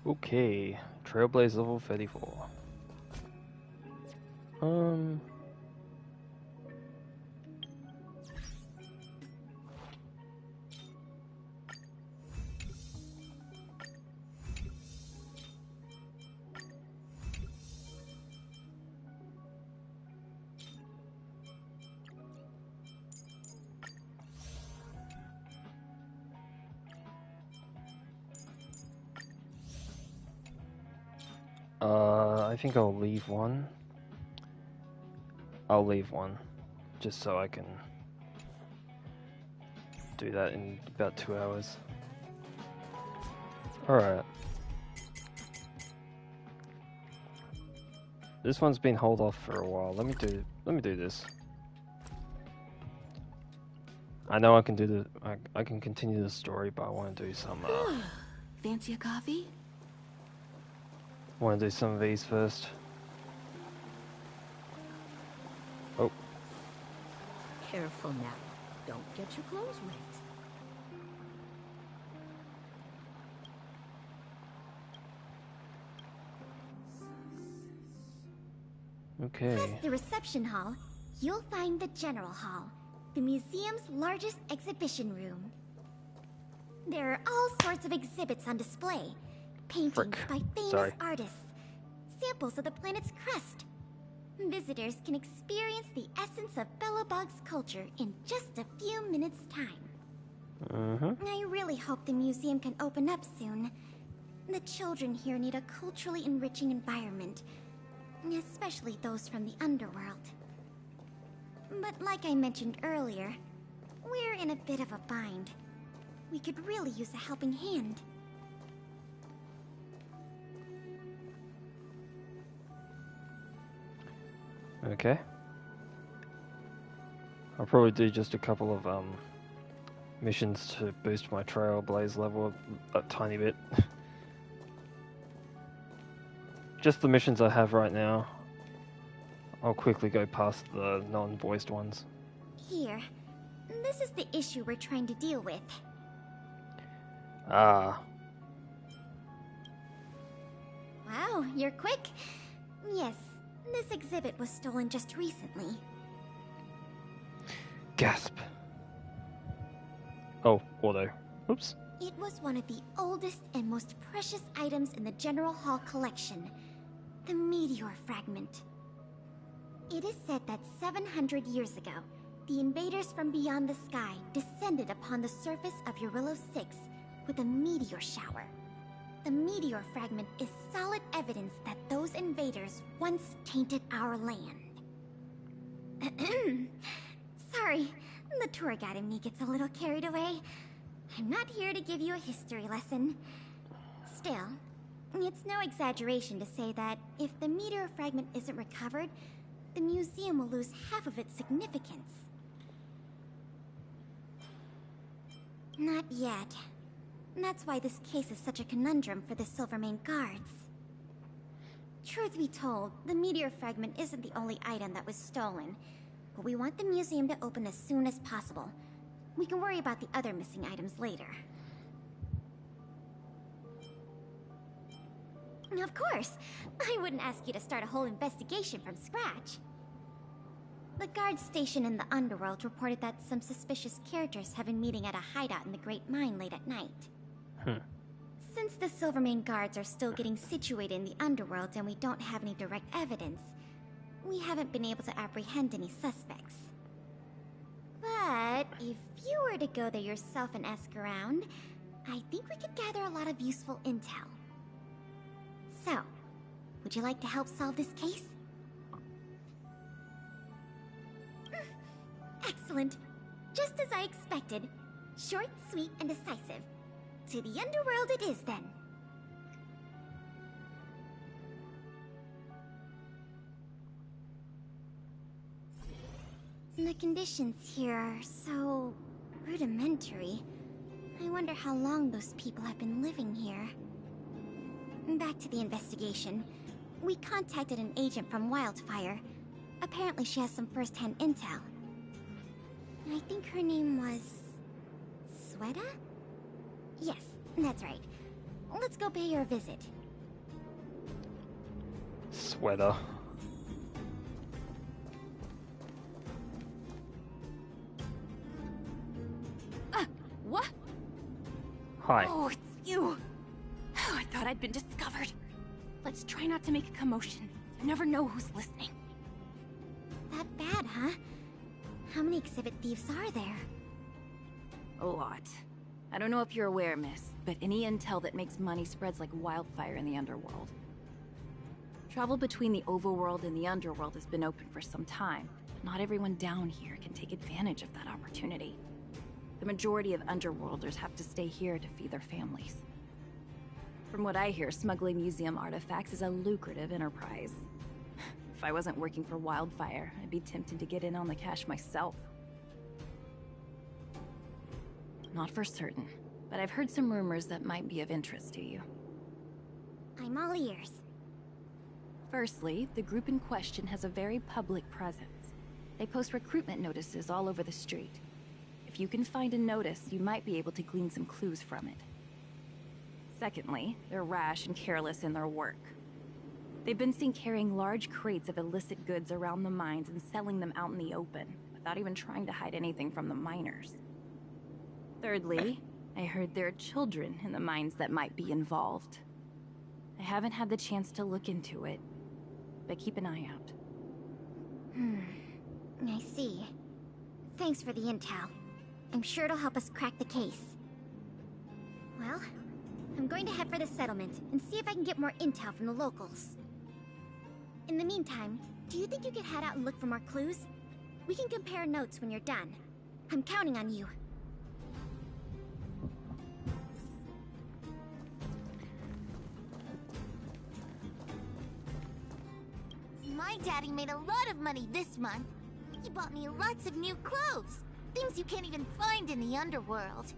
Okay, Trailblaze level 34. I think I'll leave one. I'll leave one, just so I can do that in about 2 hours. Alright. This one's been hold off for a while. Let me do this. I know I can do the I can continue the story, but I want to do some Fancy a coffee? want to do some of these first. Oh. Careful now. Don't get your clothes wet. Okay. Past the reception hall, you'll find the General Hall, the museum's largest exhibition room. There are all sorts of exhibits on display. Paintings by famous artists, samples of the planet's crust. Visitors can experience the essence of Belobog's culture in just a few minutes' time. I really hope the museum can open up soon. The children here need a culturally enriching environment, especially those from the underworld. But like I mentioned earlier, we're in a bit of a bind. We could really use a helping hand. Okay. I'll probably do just a couple of missions to boost my Trailblaze level a tiny bit. Just the missions I have right now. I'll quickly go past the non-voiced ones. Here. This is the issue we're trying to deal with. Ah. Wow, you're quick. Yes, this exhibit was stolen just recently. Gasp. Oh, auto. Oops. It was one of the oldest and most precious items in the General Hall collection. The meteor fragment. It is said that 700 years ago, the invaders from beyond the sky descended upon the surface of Eurillo 6 with a meteor shower. The meteor fragment is solid evidence that those invaders once tainted our land. Sorry, the tour guide in me gets a little carried away. I'm not here to give you a history lesson. Still, it's no exaggeration to say that if the meteor fragment isn't recovered, the museum will lose half of its significance. Not yet. That's why this case is such a conundrum for the Silvermane guards. Truth be told, the meteor fragment isn't the only item that was stolen, but we want the museum to open as soon as possible. We can worry about the other missing items later. Of course! I wouldn't ask you to start a whole investigation from scratch. The guard station in the underworld reported that some suspicious characters have been meeting at a hideout in the Great Mine late at night. Since the Silvermane guards are still getting situated in the underworld and we don't have any direct evidence, we haven't been able to apprehend any suspects. But if you were to go there yourself and ask around, I think we could gather a lot of useful intel. So, would you like to help solve this case? Excellent. Just as I expected. Short, sweet, and decisive. To the underworld it is, then. The conditions here are so rudimentary. I wonder how long those people have been living here. Back to the investigation. We contacted an agent from Wildfire. Apparently she has some first-hand intel. I think her name was... Sweta? Yes, that's right. let's go pay her a visit. Sweater. What? Hi. Oh, it's you. Oh, I thought I'd been discovered. Let's try not to make a commotion. You never know who's listening. That bad, huh? How many exhibit thieves are there? A lot. I don't know if you're aware, miss, but any intel that makes money spreads like wildfire in the underworld. Travel between the overworld and the underworld has been open for some time, but not everyone down here can take advantage of that opportunity. The majority of underworlders have to stay here to feed their families. From what I hear, smuggling museum artifacts is a lucrative enterprise. If I wasn't working for Wildfire, I'd be tempted to get in on the cash myself. Not for certain, but I've heard some rumors that might be of interest to you. I'm all ears. Firstly, the group in question has a very public presence. They post recruitment notices all over the street. If you can find a notice, you might be able to glean some clues from it. Secondly, they're rash and careless in their work. They've been seen carrying large crates of illicit goods around the mines and selling them out in the open, without even trying to hide anything from the miners. Thirdly, I heard there are children in the mines that might be involved. I haven't had the chance to look into it, but keep an eye out. I see. Thanks for the intel. I'm sure it'll help us crack the case. Well, I'm going to head for the settlement and see if I can get more intel from the locals. In the meantime, do you think you could head out and look for more clues? We can compare notes when you're done. I'm counting on you. My daddy made a lot of money this month. He bought me lots of new clothes. Things you can't even find in the underworld.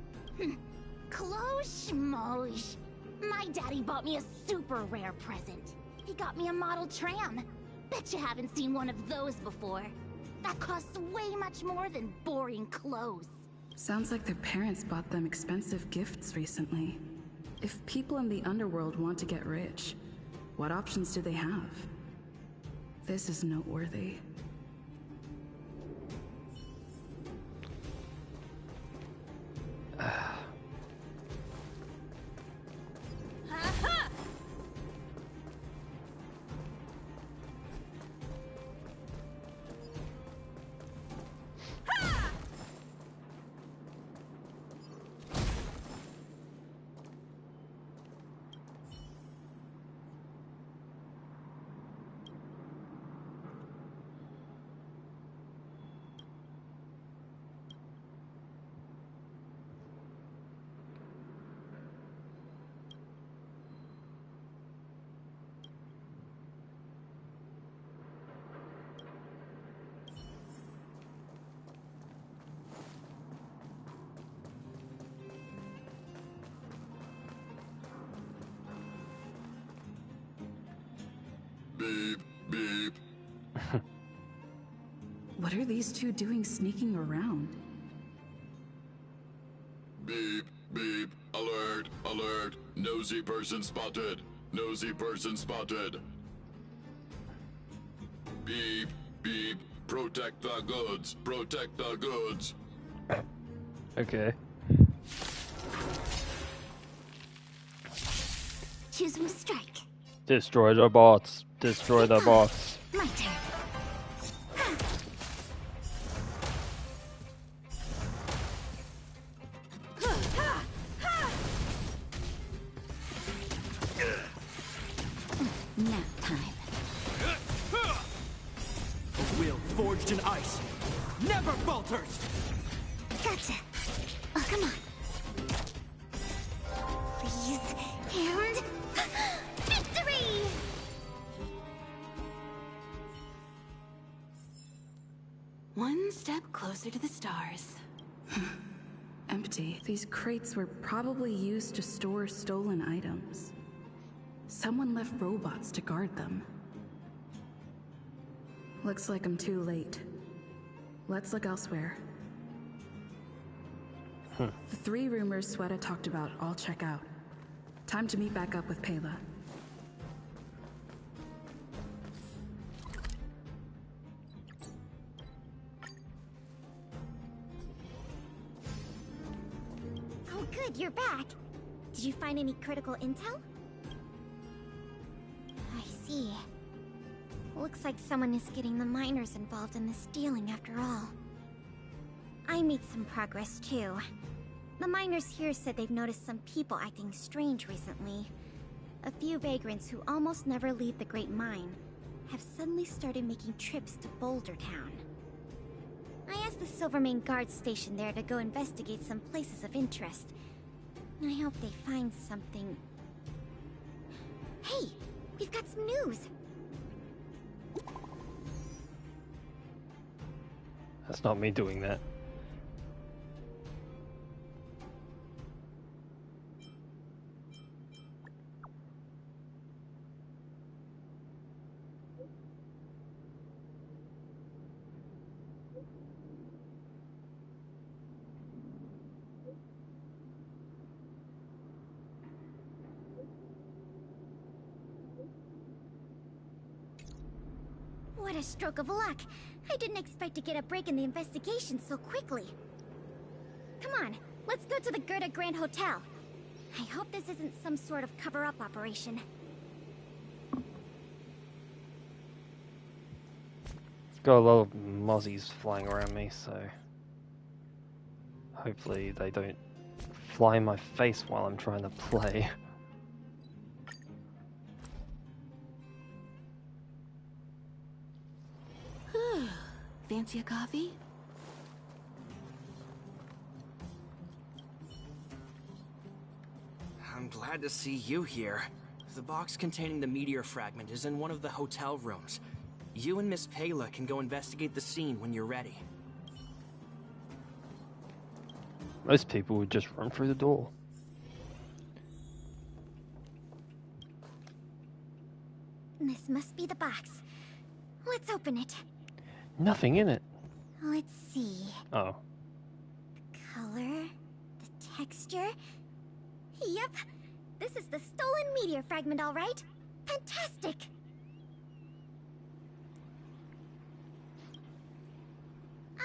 Clothes schmoes. My daddy bought me a super rare present. He got me a model tram. Bet you haven't seen one of those before. That costs way much more than boring clothes. Sounds like their parents bought them expensive gifts recently. If people in the underworld want to get rich, what options do they have? This is noteworthy. Beep, beep. What are these two doing sneaking around? Beep, beep. Alert, alert. Nosy person spotted. Nosy person spotted. Beep, beep. Protect the goods. Protect the goods. Okay. Choose strike. Destroy the bots. Destroy the bots. My turn. Nap time. A will forged in ice never falters! Gotcha. Oh, come on. Please. And... victory! One step closer to the stars. Empty. These crates were probably used to store stolen items. Someone left robots to guard them. Looks like I'm too late. Let's look elsewhere. The 3 rumors Sweta talked about, I'll check out. Time to meet back up with Pela. Oh good, you're back. Did you find any critical intel? I see. Looks like someone is getting the miners involved in the stealing after all. I made some progress too. The miners here said they've noticed some people acting strange recently. A few vagrants who almost never leave the Great Mine have suddenly started making trips to Boulder Town. I asked the Silvermane guard station there to go investigate some places of interest. I hope they find something. Hey, we've got some news! That's not me doing that. What a stroke of luck! I didn't expect to get a break in the investigation so quickly. Come on, let's go to the Gerda Grand Hotel. I hope this isn't some sort of cover-up operation. Got a lot of mozzies flying around me, so hopefully they don't fly in my face while I'm trying to play. Fancy a coffee? I'm glad to see you here. The box containing the meteor fragment is in one of the hotel rooms. You and Miss Pela can go investigate the scene when you're ready. Most people would just run through the door. This must be the box. Let's open it. Nothing in it. Let's see. Oh. The color, the texture. Yep, this is the stolen meteor fragment, all right. Fantastic!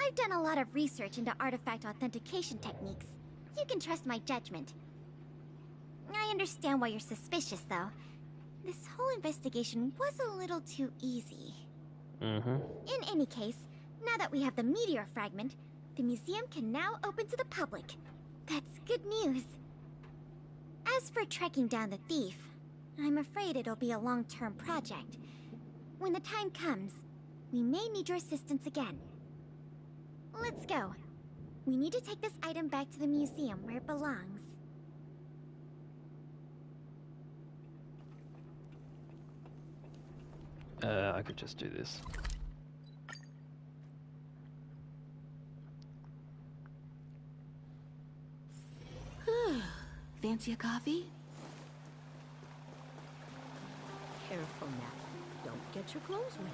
I've done a lot of research into artifact authentication techniques. You can trust my judgment. I understand why you're suspicious, though. This whole investigation was a little too easy. In any case, now that we have the meteor fragment, the museum can now open to the public. That's good news. As for tracking down the thief, I'm afraid it'll be a long-term project. When the time comes, we may need your assistance again. Let's go. We need to take this item back to the museum where it belongs. I could just do this. Fancy a coffee? Careful now. Don't get your clothes wet.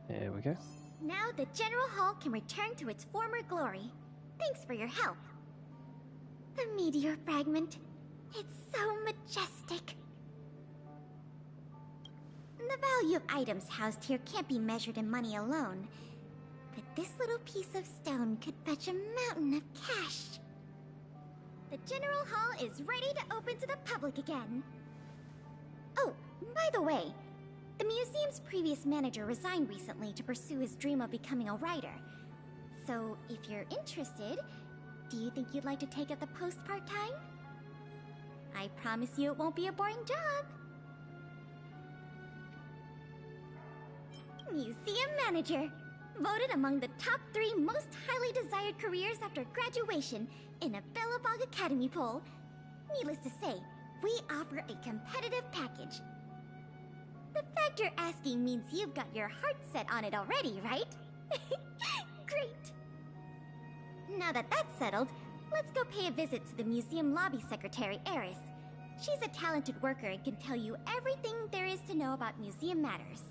There we go. Now the General Hall can return to its former glory. Thanks for your help. The meteor fragment. It's so majestic. The value of items housed here can't be measured in money alone. But this little piece of stone could fetch a mountain of cash. The General Hall is ready to open to the public again. Oh, by the way, the museum's previous manager resigned recently to pursue his dream of becoming a writer. So, if you're interested, do you think you'd like to take up the post part-time? I promise you it won't be a boring job. Museum manager. Voted among the top 3 most highly desired careers after graduation in a Bellabog Academy poll. Needless to say, we offer a competitive package. The fact you're asking means you've got your heart set on it already, right? Great! Now that that's settled, Let's go pay a visit to the museum lobby secretary, Eris. She's a talented worker and can tell you everything there is to know about museum matters.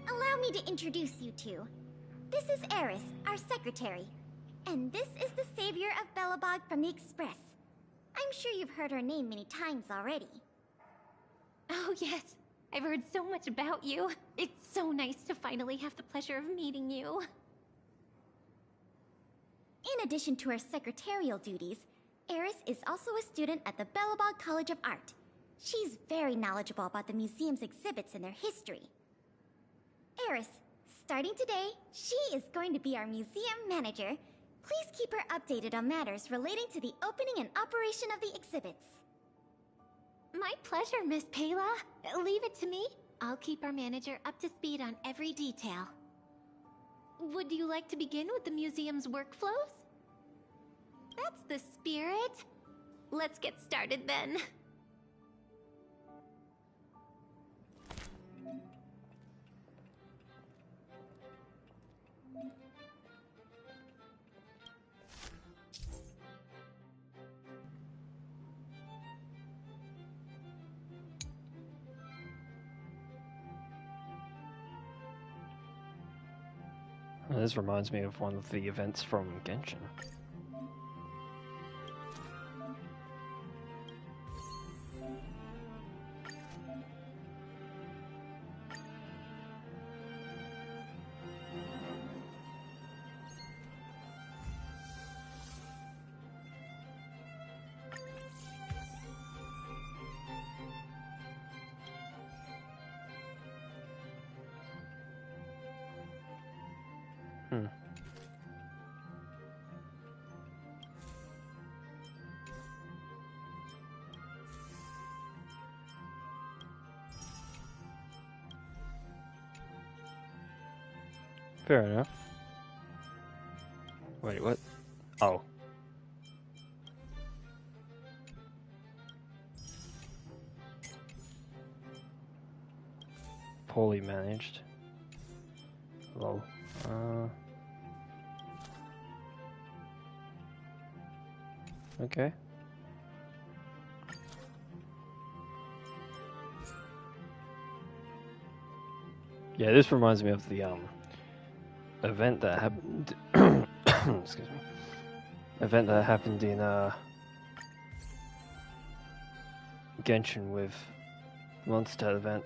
Allow me to introduce you two. This is Eris, our secretary. And this is the savior of Belobog from the Express. I'm sure you've heard her name many times already. Oh yes, I've heard so much about you. It's so nice to finally have the pleasure of meeting you. In addition to her secretarial duties, Eris is also a student at the Belobog College of Art. She's very knowledgeable about the museum's exhibits and their history. Eris, starting today, she is going to be our museum manager. Please keep her updated on matters relating to the opening and operation of the exhibits. My pleasure, Miss Payla. Leave it to me. I'll keep our manager up to speed on every detail. Would you like to begin with the museum's workflows? That's the spirit. Let's get started then. This reminds me of one of the events from Genshin. Fair enough. Wait, what? Oh. Poorly managed. Lol. Okay. Yeah, this reminds me of the event that happened excuse me. Event that happened in Genshin with Mondstadt event.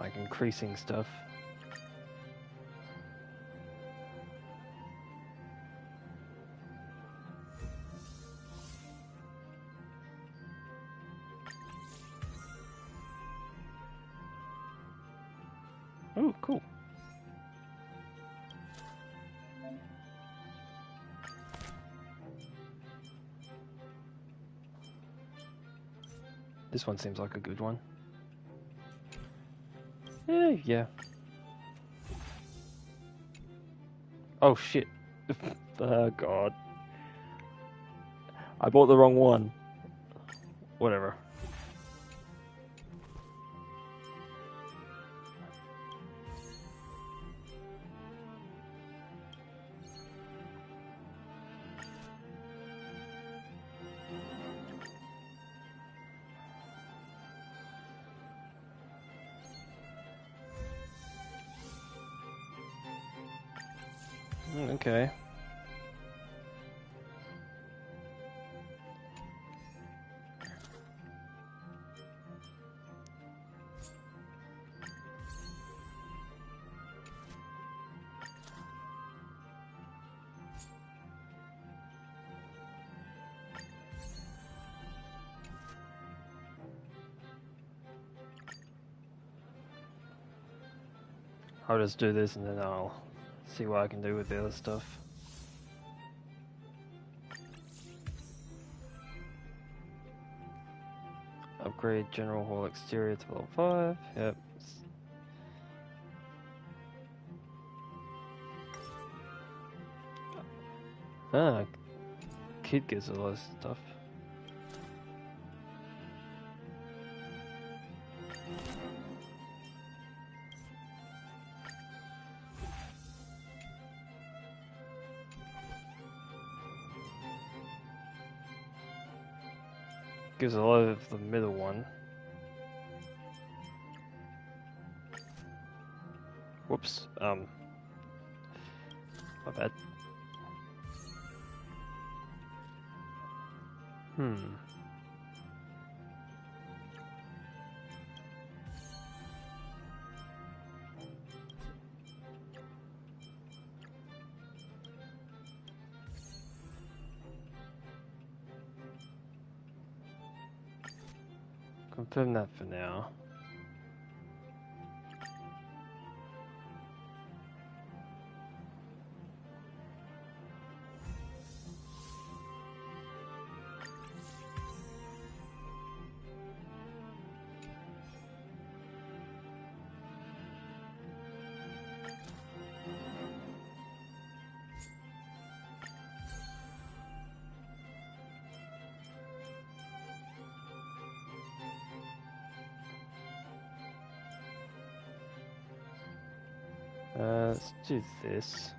Like increasing stuff. Oh, cool. This one seems like a good one. Yeah. Oh shit. Oh god. I bought the wrong one. Whatever. Okay. I'll just do this and then I'll see what I can do with the other stuff. Upgrade General Hall exterior to level 5. Yep. Ah, kid gets a lot of stuff. Gives a lot of the middle one. Whoops, my bad. Confirm that for now. Let's do this.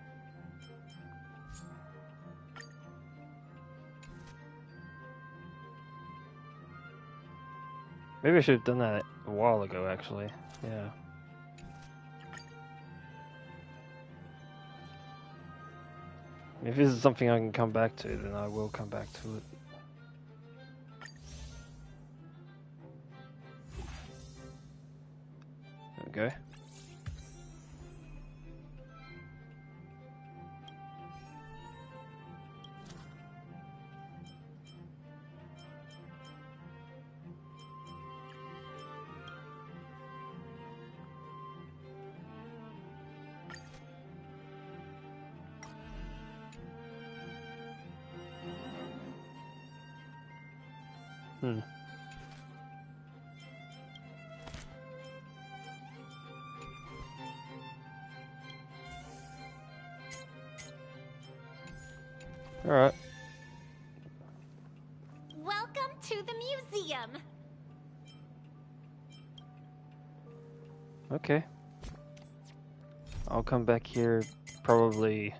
Maybe I should have done that a while ago, actually. Yeah. If this is something I can come back to, then I will come back to it. There we go. Alright. Welcome to the museum. Okay. I'll come back here probably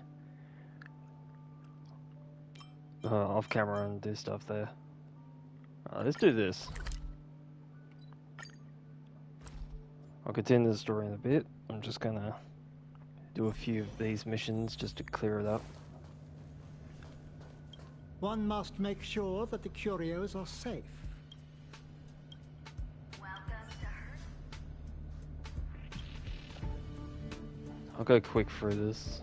off camera and do stuff there. Let's do this. I'll continue the story in a bit. I'm just gonna do a few of these missions just to clear it up. One must make sure that the curios are safe. I'll go quick through this.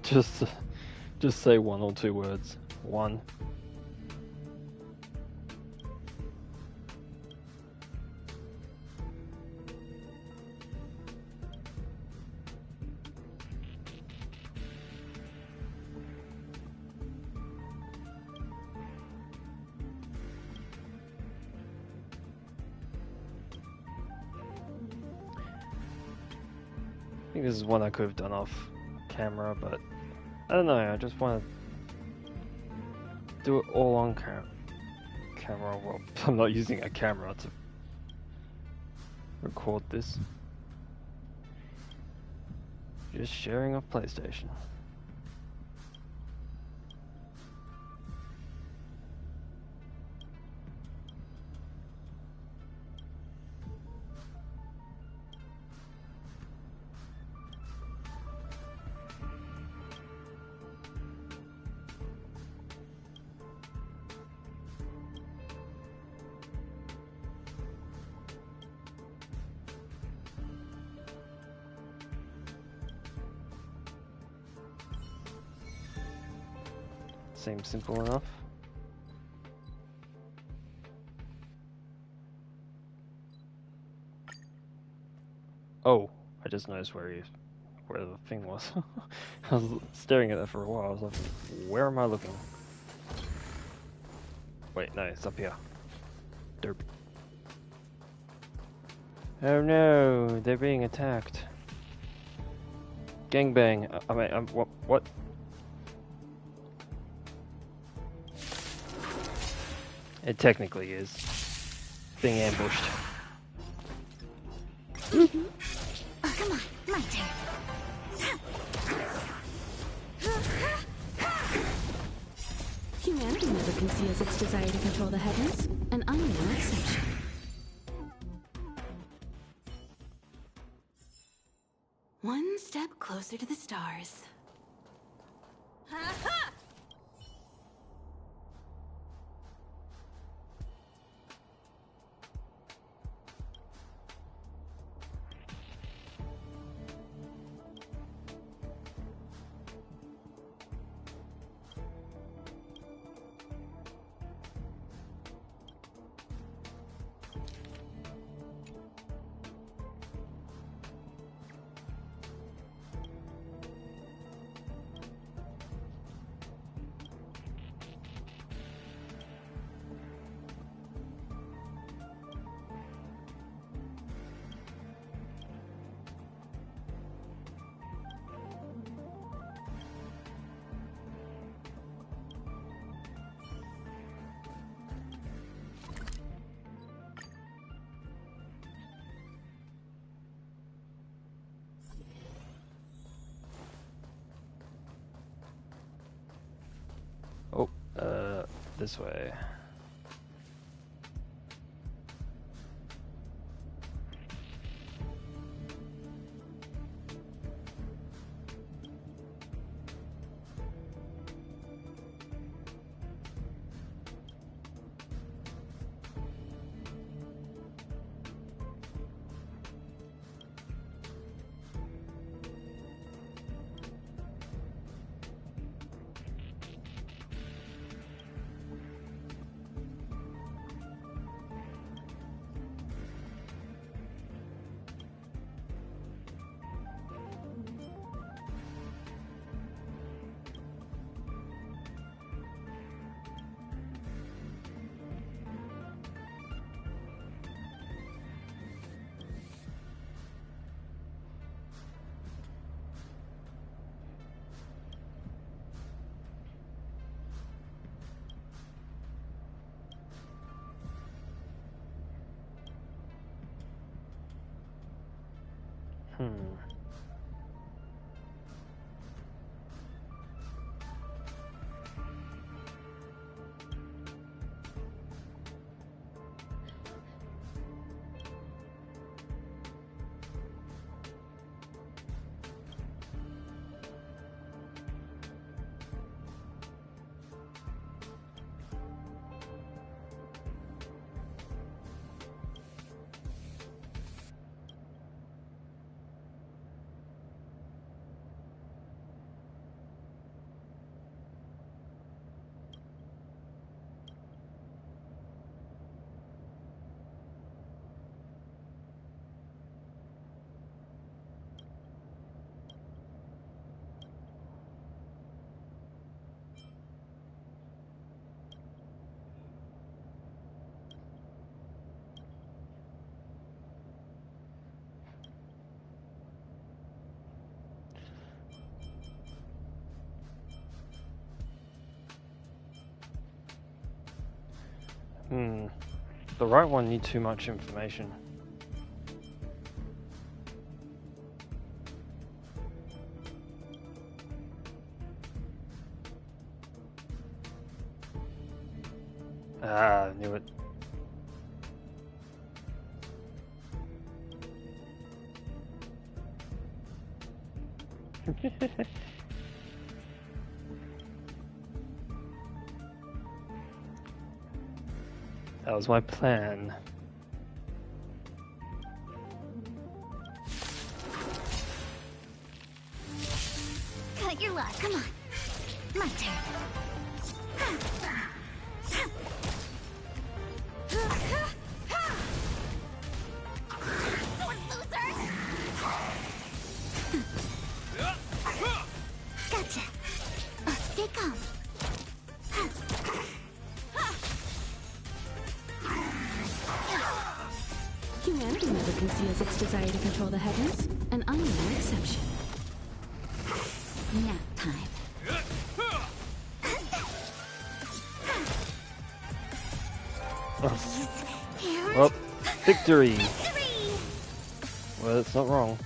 Just say one or two words. One. I think this is one I could have done off camera, but I don't know, I just want to do it all on camera. Well, I'm not using a camera to record this. Just sharing off PlayStation. Seems simple enough. Oh, I just noticed where the thing was. I was staring at it for a while. I was like, where am I looking? Wait, no, it's up here. Derp. Oh no, they're being attacked. Gangbang. I mean, what? It technically is. Being ambushed. Oh, come on, my turn. Humanity never conceals its desire to control the heavens, and I'm no exception. One step closer to the stars. This way. The right one needs too much information. Ah, I knew it. That was my plan. Cut your luck, come on. My turn. Gotcha. Stay calm. Humanity never conceals its desire to control the heavens, and I'm no exception. Nap time. Well, victory! Well, that's not wrong.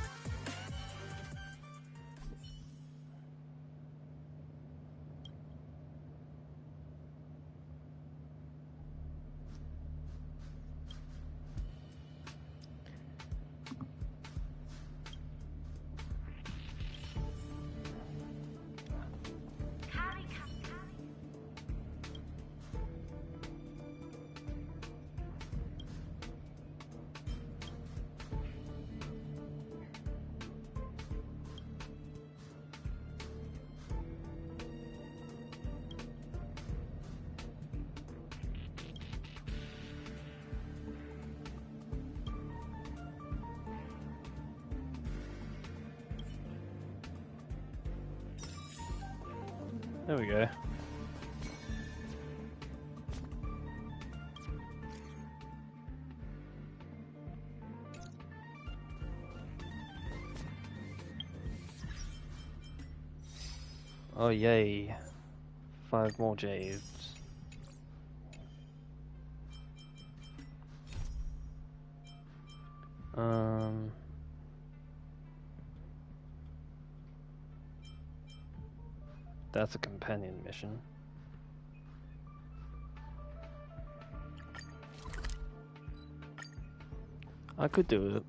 There we go. Oh yay. 5 more jades. That's a companion mission. I could do it.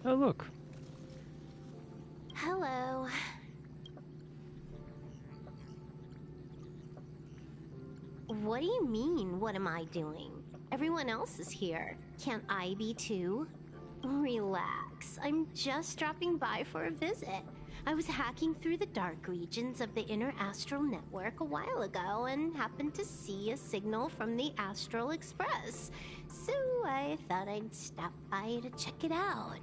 Oh look. Hello. What do you mean, what am I doing? Everyone else is here. Can't I be too? Relax. I'm just dropping by for a visit. I was hacking through the dark regions of the inner astral network a while ago and happened to see a signal from the Astral Express. So I thought I'd stop by to check it out.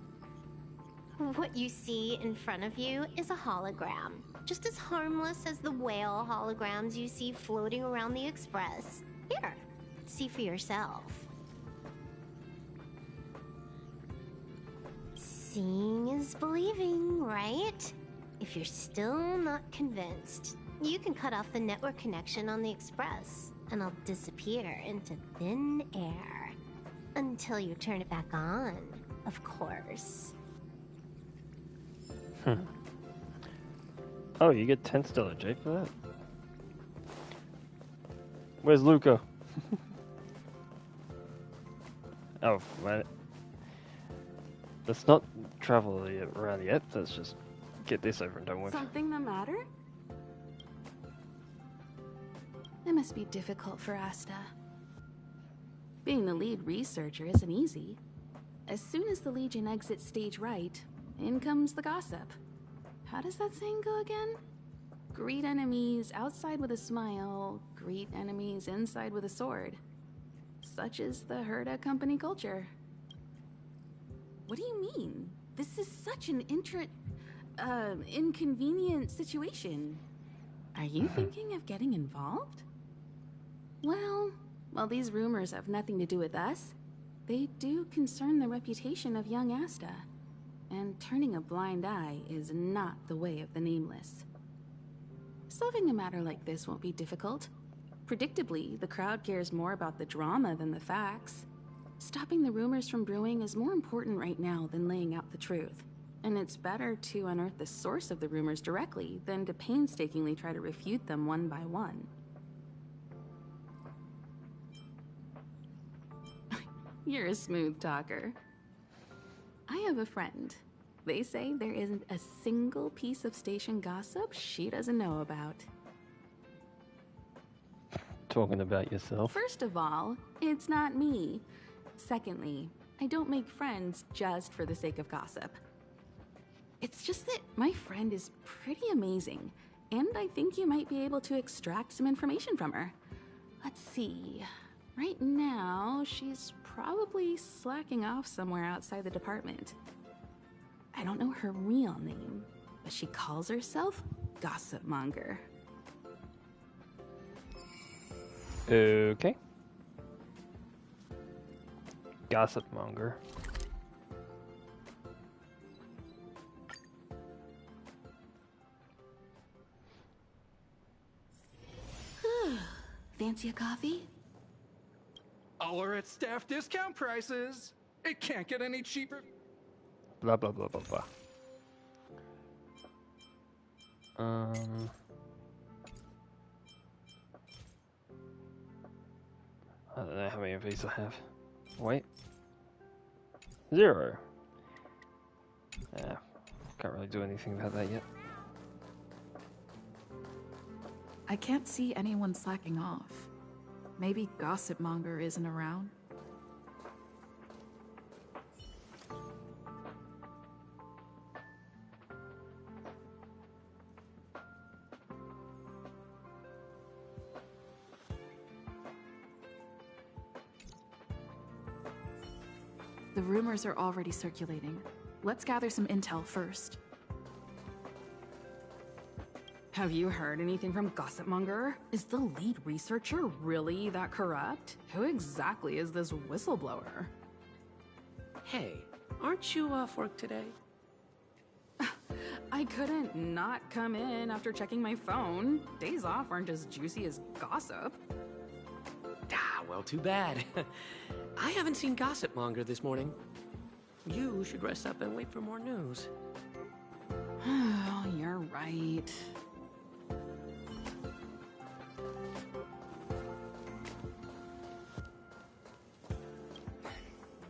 What you see in front of you is a hologram, just as harmless as the whale holograms you see floating around the Express. Here, see for yourself. Seeing is believing, right? If you're still not convinced, you can cut off the network connection on the Express, and I'll disappear into thin air. Until you turn it back on, of course. Oh, you get 10 stellar jade for that? Where's Luca? Oh, man. Let's not travel around yet. Let's just get this over and done with. Something the matter? It must be difficult for Asta. Being the lead researcher isn't easy. As soon as the Legion exits stage right, in comes the gossip. How does that saying go again? Greet enemies outside with a smile, greet enemies inside with a sword. Such is the Herda company culture. What do you mean? This is such an inconvenient situation. Are you thinking of getting involved? Well, while these rumors have nothing to do with us, they do concern the reputation of young Asta. And turning a blind eye is not the way of the Nameless. Solving a matter like this won't be difficult. Predictably, the crowd cares more about the drama than the facts. Stopping the rumors from brewing is more important right now than laying out the truth. And it's better to unearth the source of the rumors directly than to painstakingly try to refute them one by one. You're a smooth talker. I have a friend. They say there isn't a single piece of station gossip she doesn't know about. Talking about yourself. First of all, it's not me. Secondly, I don't make friends just for the sake of gossip. It's just that my friend is pretty amazing, and I think you might be able to extract some information from her. Let's see. Right now, she's probably slacking off somewhere outside the department. I don't know her real name, but she calls herself Gossip Monger. Okay. Gossip monger. Fancy a coffee? All are at staff discount prices. It can't get any cheaper. Blah blah blah blah blah. I don't know how many of these I have. Wait. 0. Yeah, can't really do anything about that yet. I can't see anyone slacking off. Maybe Gossip Monger isn't around? The rumors are already circulating. Let's gather some intel first. Have you heard anything from Gossip Monger? Is the lead researcher really that corrupt? Who exactly is this whistleblower? Hey, aren't you off work today? I couldn't not come in after checking my phone. Days off aren't as juicy as gossip. Ah, well, too bad. I haven't seen Gossip Monger this morning. You should rest up and wait for more news. Oh, you're right.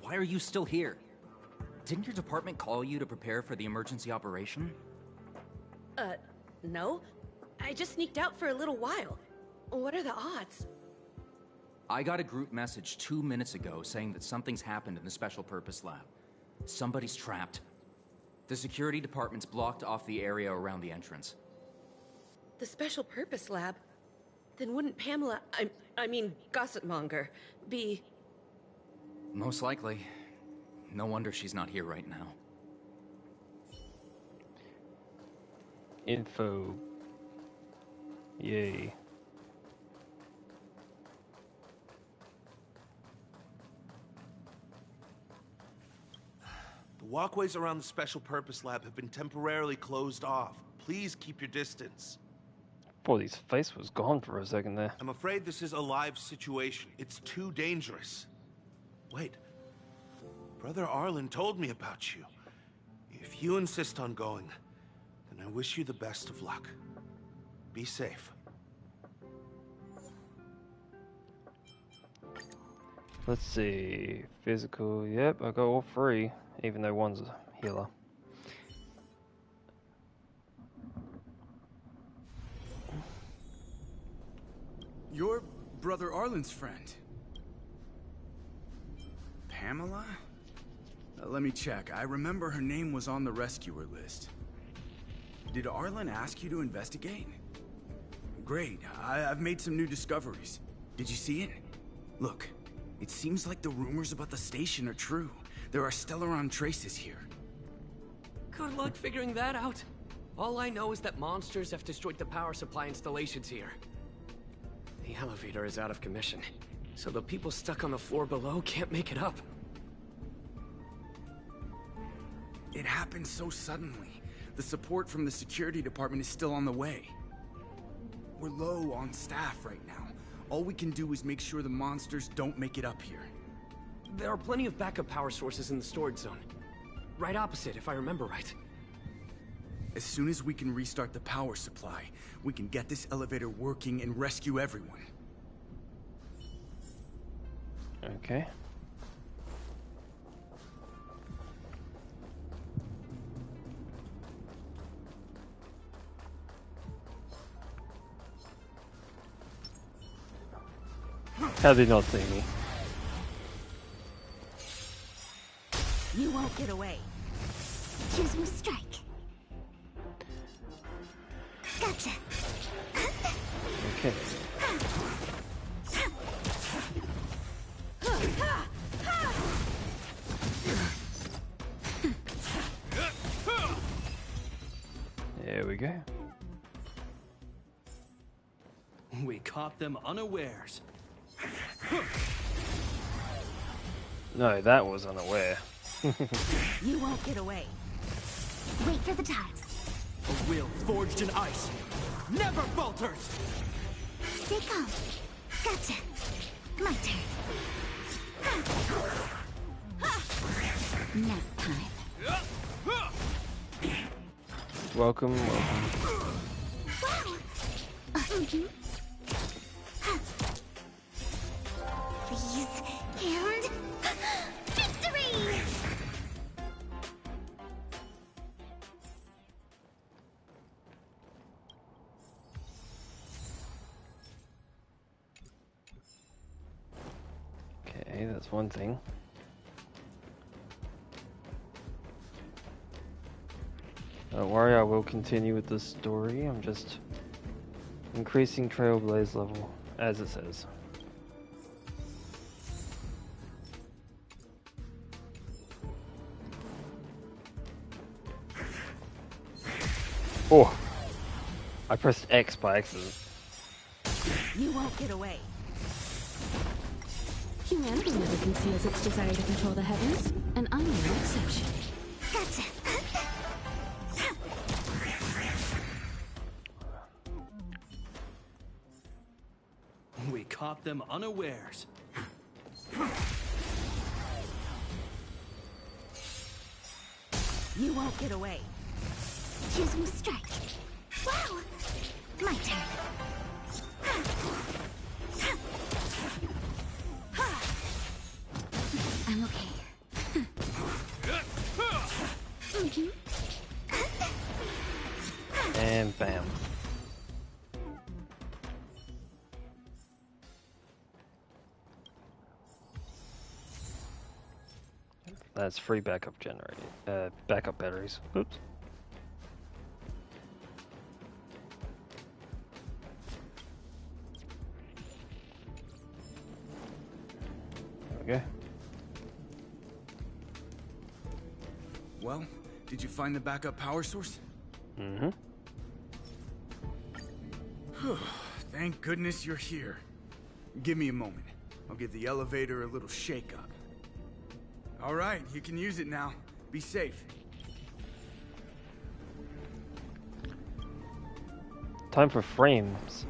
Why are you still here? Didn't your department call you to prepare for the emergency operation? No. I just sneaked out for a little while. What are the odds? I got a group message 2 minutes ago saying that something's happened in the Special Purpose Lab. Somebody's trapped. The security department's blocked off the area around the entrance. The Special Purpose Lab? Then wouldn't Pamela, I mean, Gossip Monger, be... Most likely. No wonder she's not here right now. Info. Yay. The walkways around the Special Purpose Lab have been temporarily closed off. Please keep your distance. Boy, his face was gone for a second there. I'm afraid this is a live situation. It's too dangerous. Wait. Brother Arlen told me about you. If you insist on going, then I wish you the best of luck. Be safe. Let's see. Physical, yep, I got all 3, even though one's a healer. You're Brother Arlen's friend. Pamela? Let me check. I remember her name was on the rescuer list. Did Arlen ask you to investigate? Great. I've made some new discoveries. Did you see it? Look, it seems like the rumors about the station are true. There are Stellaron traces here. Good luck figuring that out. All I know is that monsters have destroyed the power supply installations here. The elevator is out of commission, so the people stuck on the floor below can't make it up. It happened so suddenly. The support from the security department is still on the way. We're low on staff right now. All we can do is make sure the monsters don't make it up here. There are plenty of backup power sources in the storage zone. Right opposite, if I remember right. As soon as we can restart the power supply, we can get this elevator working and rescue everyone. Okay. How did he not see me? You won't get away. Choose your strike. Gotcha. Okay. There we go. We caught them unawares. No, that was unaware. You won't get away. Wait for the tiles. A will forged in ice never falters! Stay calm. Gotcha. My turn. Nap time. Welcome. Wow. Freeze and victory! Okay, that's one thing. Don't worry, I will continue with the story. I'm just increasing Trailblaze level, as it says. Oh! I pressed X by accident. You won't get away. Humanity never conceals its desire to control the heavens, and I'm no exception. Gotcha. We caught them unawares. You won't get away. Choosing strike. Wow! My turn. I'm okay. And bam. That's free backup generated. Backup batteries. Oops. There we go. Well, did you find the backup power source? Mm-hmm. Thank goodness you're here. Give me a moment. I'll give the elevator a little shake-up. All right, you can use it now. Be safe. Time for frames.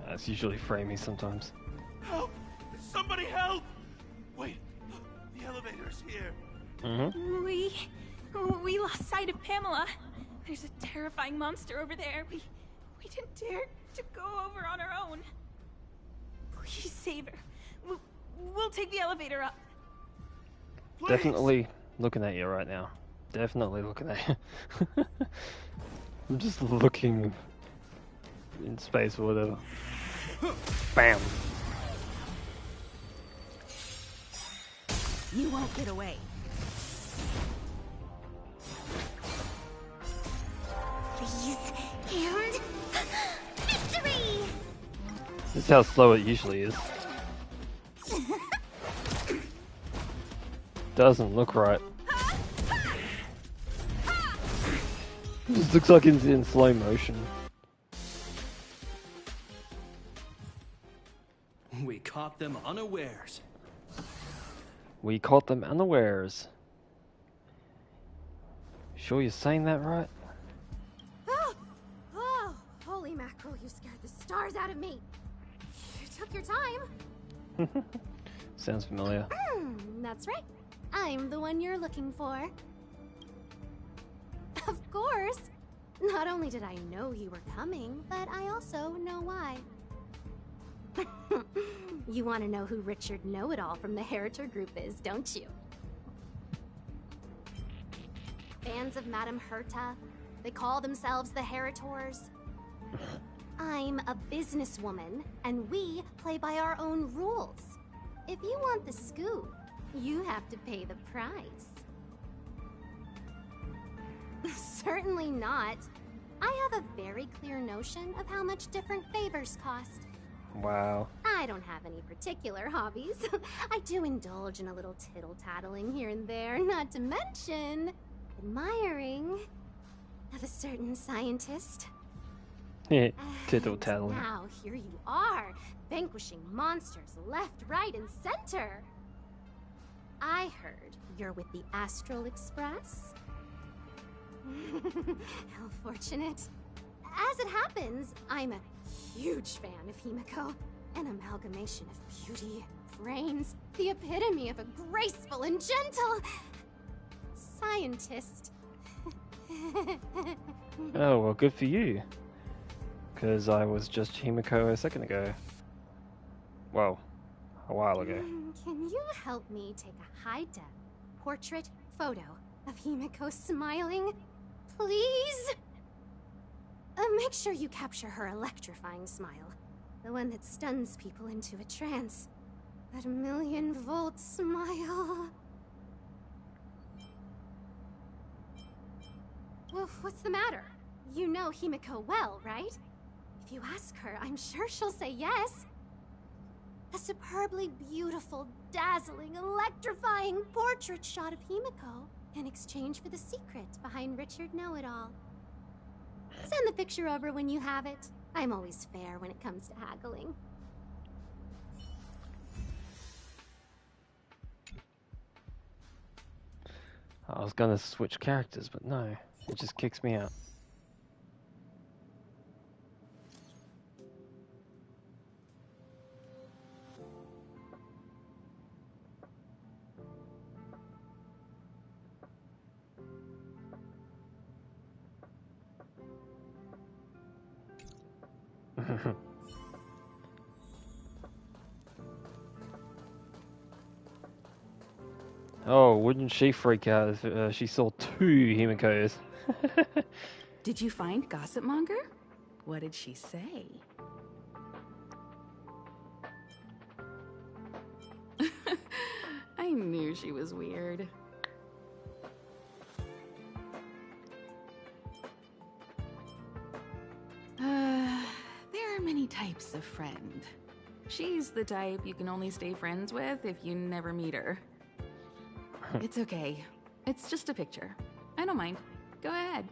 It's usually framey sometimes. Help! Somebody help! Wait, the elevator's here. Mm-hmm. We lost sight of Pamela. There's a terrifying monster over there. We didn't dare to go over on our own. Please save her. We'll take the elevator up. Please. Definitely looking at you right now. Definitely looking at you. I'm just looking in space or whatever. Bam. You won't get away. Freeze and victory! This is how slow it usually is. Doesn't look right. This looks like it's in slow motion. We caught them unawares. We caught them unawares. Sure you're saying that right? Oh, holy mackerel, you scared the stars out of me. You took your time. Sounds familiar. That's right. I'm the one you're looking for. Of course. Not only did I know you were coming, but I also know why. You want to know who Richard Know-It-All from the Heritor Group is, don't you? Fans of Madame Herta. They call themselves the Heritors. I'm a businesswoman, and we play by our own rules. If you want the scoop, you have to pay the price. Certainly not. I have a very clear notion of how much different favors cost. Wow. I don't have any particular hobbies. I do indulge in a little tittle-tattling here and there, not to mention admiring of a certain scientist. Tittle tattling. Now here you are, vanquishing monsters left, right, and center. I heard you're with the Astral Express. How fortunate. As it happens, I'm a huge fan of Himiko. An amalgamation of beauty, brains, the epitome of a graceful and gentle scientist. Oh, well, good for you. Because I was just Himiko a second ago. Well, a while ago. Can you help me take a high-def portrait photo of Himiko smiling? Please? Make sure you capture her electrifying smile. The one that stuns people into a trance. That 1,000,000-volt smile. Well, what's the matter? You know Himiko well, right? If you ask her, I'm sure she'll say yes. A superbly beautiful, dazzling, electrifying portrait shot of Himiko in exchange for the secret behind Richard Know-It-All. Send the picture over when you have it. I'm always fair when it comes to haggling. I was gonna switch characters, but no. It just kicks me out. Oh, wouldn't she freak out if she saw 2 Himikos? Did you find Gossip Monger? What did she say? I knew she was weird. There are many types of friend. She's the type you can only stay friends with if you never meet her. It's okay. It's just a picture. I don't mind. Go ahead.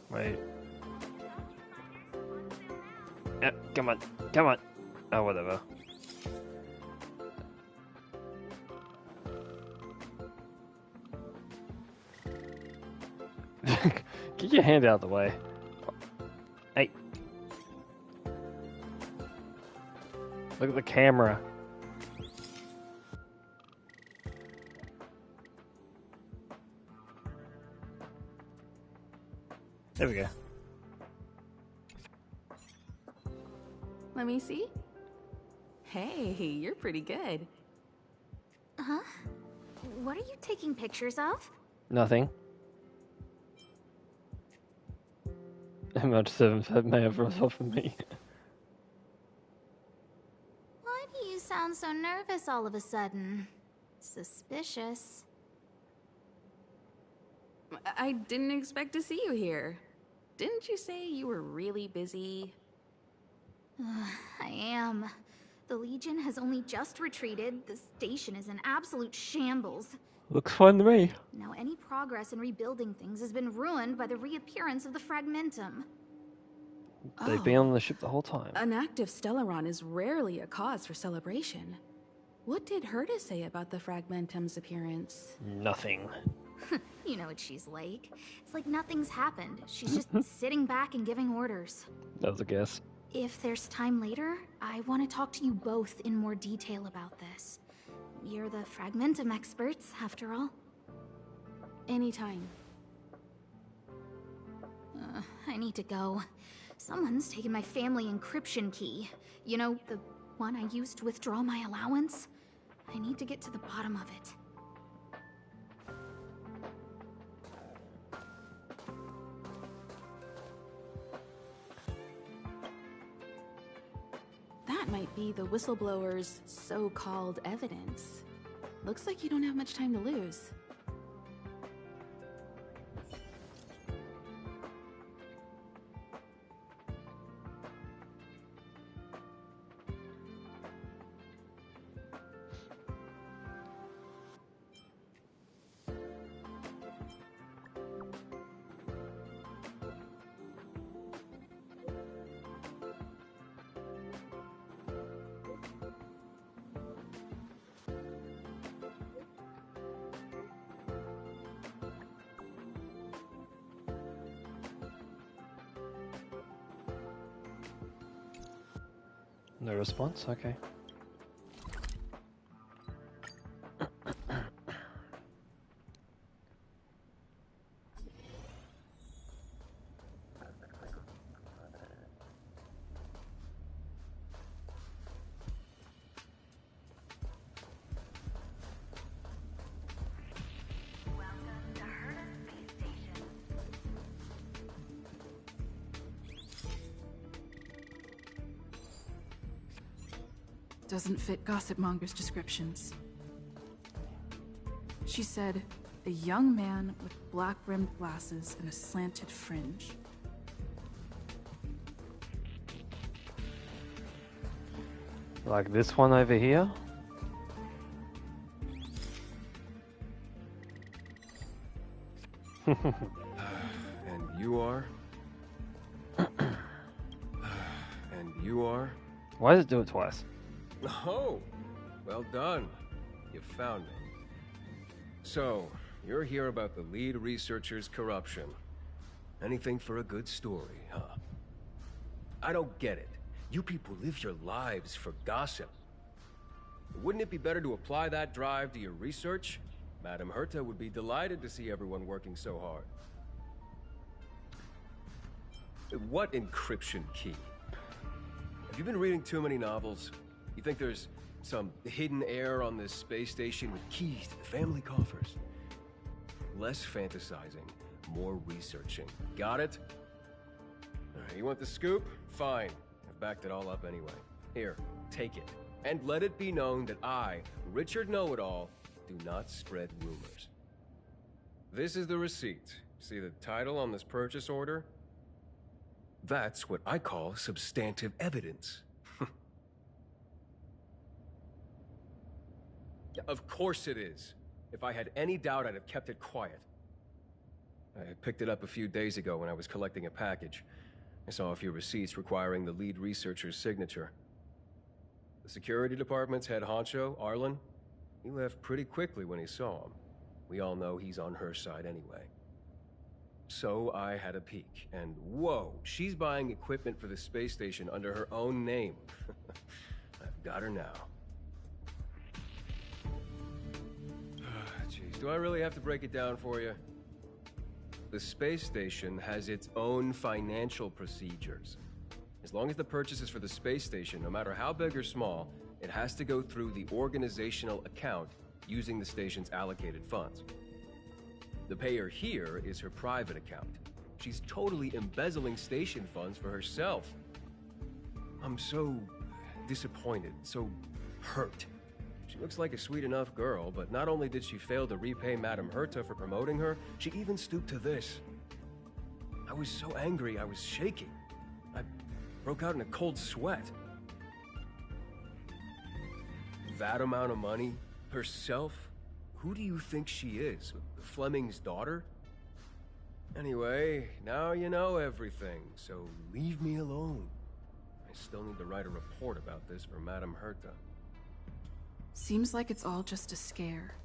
Wait. Yeah, come on. Come on. Oh, whatever. Get your hand out of the way. Hey. Look at the camera. There we go. Let me see. Hey, you're pretty good. Huh? What are you taking pictures of? Nothing. MH7 may have run off of me. Why do you sound so nervous all of a sudden? Suspicious. I didn't expect to see you here. Didn't you say you were really busy? I am. The Legion has only just retreated. The station is in absolute shambles. Looks fine to me. Now any progress in rebuilding things has been ruined by the reappearance of the Fragmentum. They've been on the ship the whole time. An active Stellaron is rarely a cause for celebration. What did Herta say about the Fragmentum's appearance? Nothing. You know what she's like. It's like nothing's happened. She's just sitting back and giving orders. That was a guess. If there's time later, I want to talk to you both in more detail about this. You're the Fragmentum experts, after all. Anytime. I need to go. Someone's taken my family encryption key. You know, the one I used to withdraw my allowance? I need to get to the bottom of it. That might be the whistleblower's so-called evidence. Looks like you don't have much time to lose. No response? Okay. Doesn't fit Gossipmonger's descriptions. She said, a young man with black-rimmed glasses and a slanted fringe. Like this one over here? And you are? And you are? Why does it do it twice? Oh, well done. You found me. So, you're here about the lead researcher's corruption. Anything for a good story, huh? I don't get it. You people live your lives for gossip. Wouldn't it be better to apply that drive to your research? Madame Herta would be delighted to see everyone working so hard. What encryption key? Have you been reading too many novels? You think there's some hidden heir on this space station with keys to the family coffers? Less fantasizing, more researching. Got it? All right, you want the scoop? Fine. I've backed it all up anyway. Here, take it. And let it be known that I, Richard Know-It-All, do not spread rumors. This is the receipt. See the title on this purchase order? That's what I call substantive evidence. Of course it is. If I had any doubt, I'd have kept it quiet. I picked it up a few days ago when I was collecting a package. I saw a few receipts requiring the lead researcher's signature. The security department's head honcho, Arlen, he left pretty quickly when he saw him. We all know he's on her side anyway. So I had a peek, and whoa, she's buying equipment for the space station under her own name. I've got her now. Jeez, do I really have to break it down for you? The space station has its own financial procedures. As long as the purchase is for the space station, no matter how big or small, it has to go through the organizational account using the station's allocated funds. The payer here is her private account. She's totally embezzling station funds for herself. I'm so disappointed, so hurt. She looks like a sweet enough girl, but not only did she fail to repay Madame Herta for promoting her, she even stooped to this. I was so angry, I was shaking. I broke out in a cold sweat. That amount of money? Herself? Who do you think she is? Fleming's daughter? Anyway, now you know everything, so leave me alone. I still need to write a report about this for Madame Herta. Seems like it's all just a scare.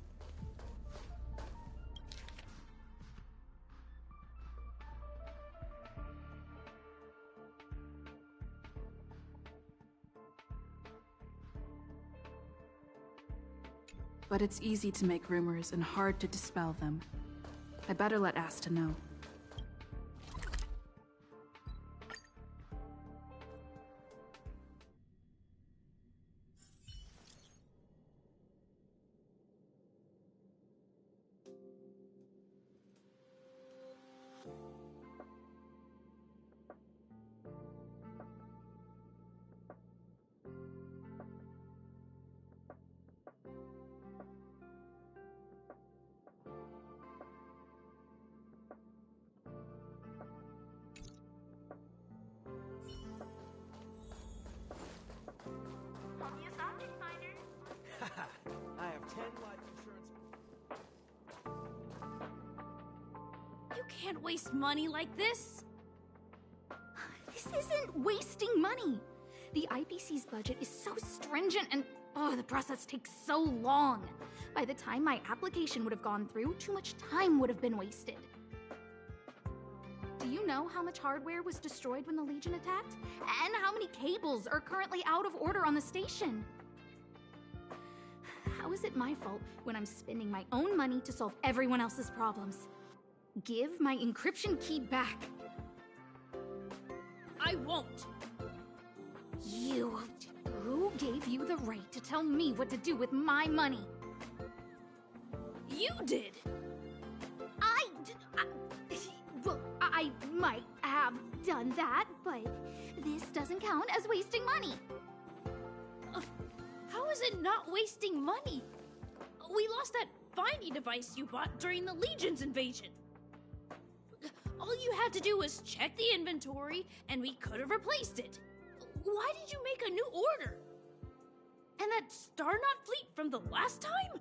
But it's easy to make rumors and hard to dispel them. I better let Asta know. I have 10 life insurance. You can't waste money like this. This isn't wasting money. The IPC's budget is so stringent and, the process takes so long. By the time my application would have gone through, too much time would have been wasted. Do you you know how much hardware was destroyed when the Legion attacked? And how many cables are currently out of order on the station? How is it my fault when I'm spending my own money to solve everyone else's problems? Give my encryption key back. I won't. You. Who gave you the right to tell me what to do with my money? You did. Well, I might have done that, but this doesn't count as wasting money. How is it not wasting money? We lost that finding device you bought during the Legion's invasion. All you had to do was check the inventory, and we could have replaced it. Why did you make a new order? And that Starnaut fleet from the last time?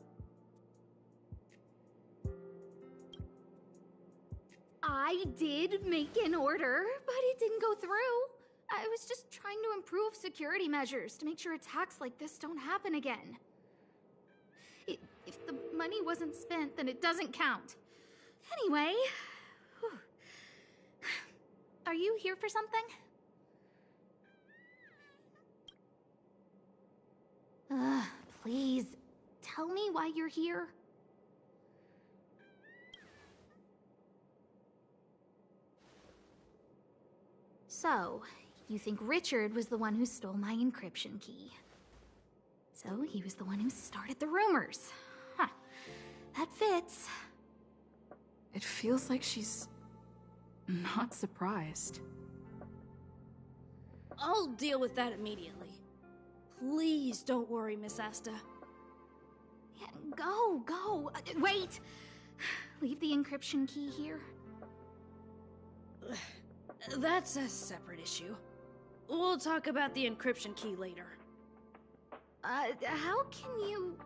I did make an order, but it didn't go through. I was just trying to improve security measures to make sure attacks like this don't happen again. If the money wasn't spent, then it doesn't count. Anyway, are you here for something? Please, tell me why you're here. So, you think Richard was the one who stole my encryption key. So, he was the one who started the rumors. Huh. That fits. It feels like she's not surprised. I'll deal with that immediately. Please don't worry, Miss Asta. Yeah, go. Wait! Leave the encryption key here. That's a separate issue. We'll talk about the encryption key later. How can you...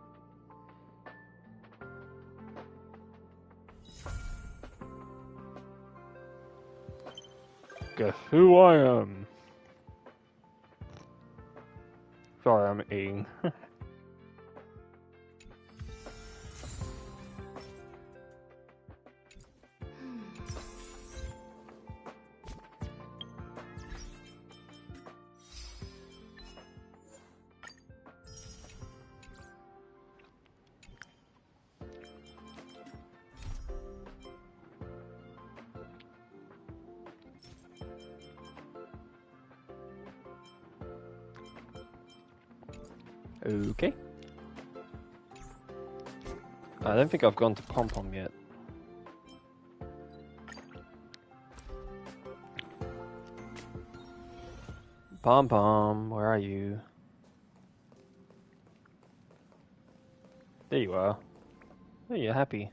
Guess who I am? Sorry, I'm eating. Okay. I don't think I've gone to Pom Pom yet. Pom Pom, where are you? There you are. Oh, you're happy.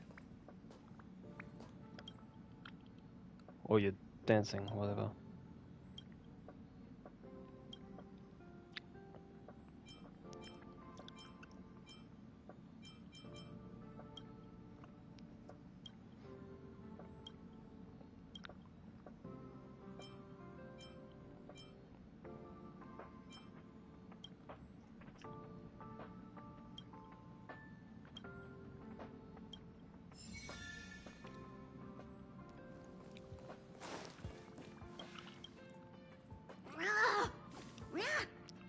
Or you're dancing, whatever.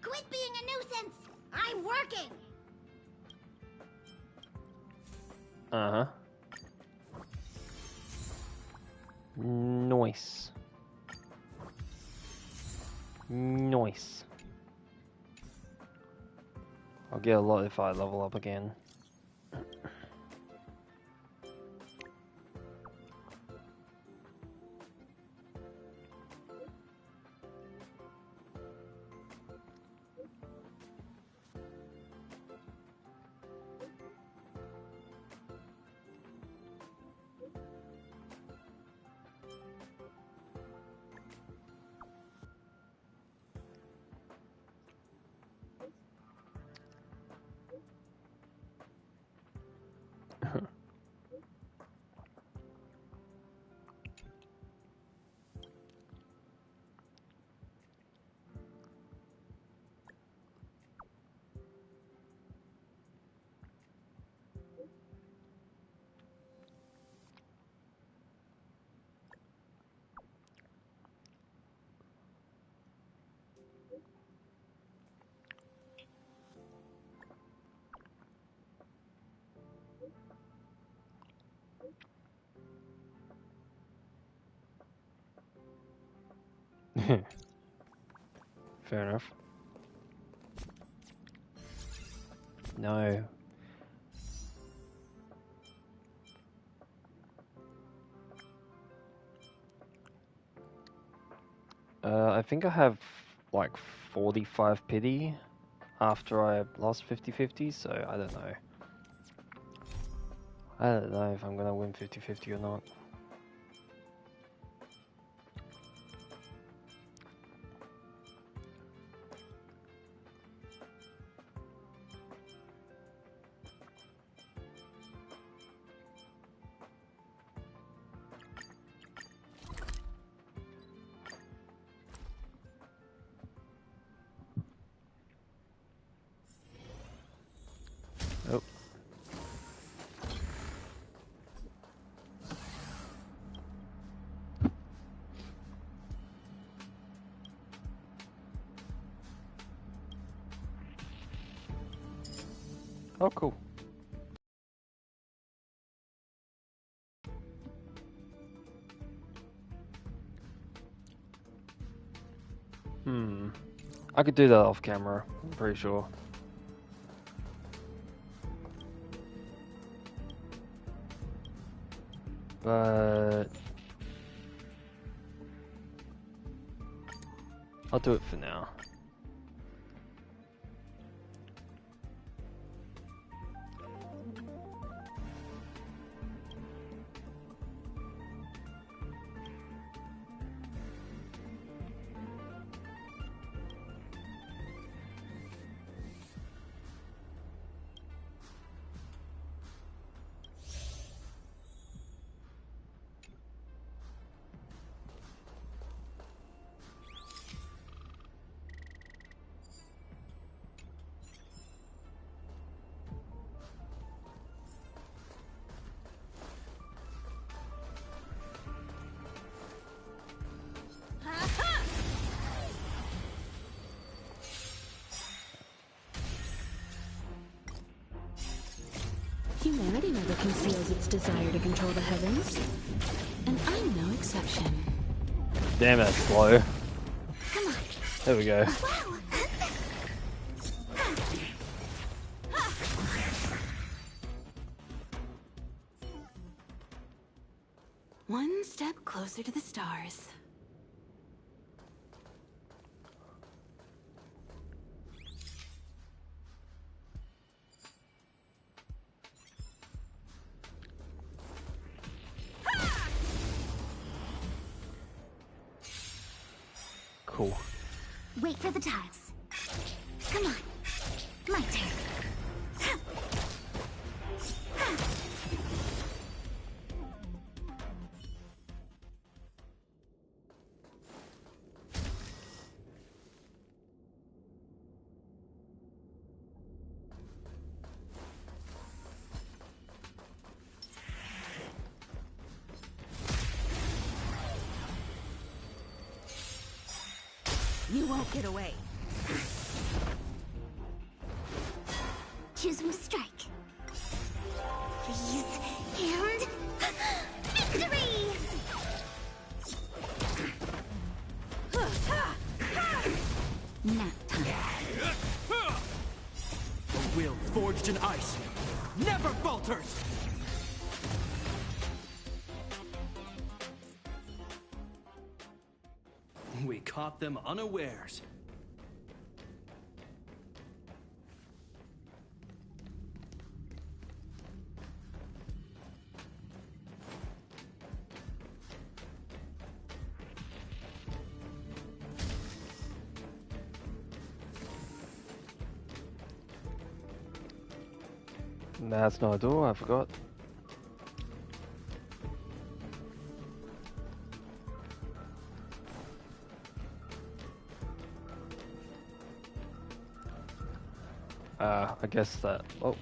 Quit being a nuisance! I'm working! Uh-huh. Nice. Nice. I'll get a lot if I level up again. Fair enough. No. I think I have like 45 pity after I lost 50-50, so I don't know. I don't know if I'm gonna win 50-50 or not. Oh. Oh, cool. I could do that off camera, I'm pretty sure. But I'll do it for now. Humanity never conceals its desire to control the heavens, and I'm no exception. Damn, that's slow. Come on. There we go. One step closer to the stars. Cool. Wait for the tiles. Come on. My turn. You won't get away. Choose from strike. Freeze and victory! Nap time. A will forged in ice never falters! We caught them unawares. That's not a door, I forgot. I guess that. Oh.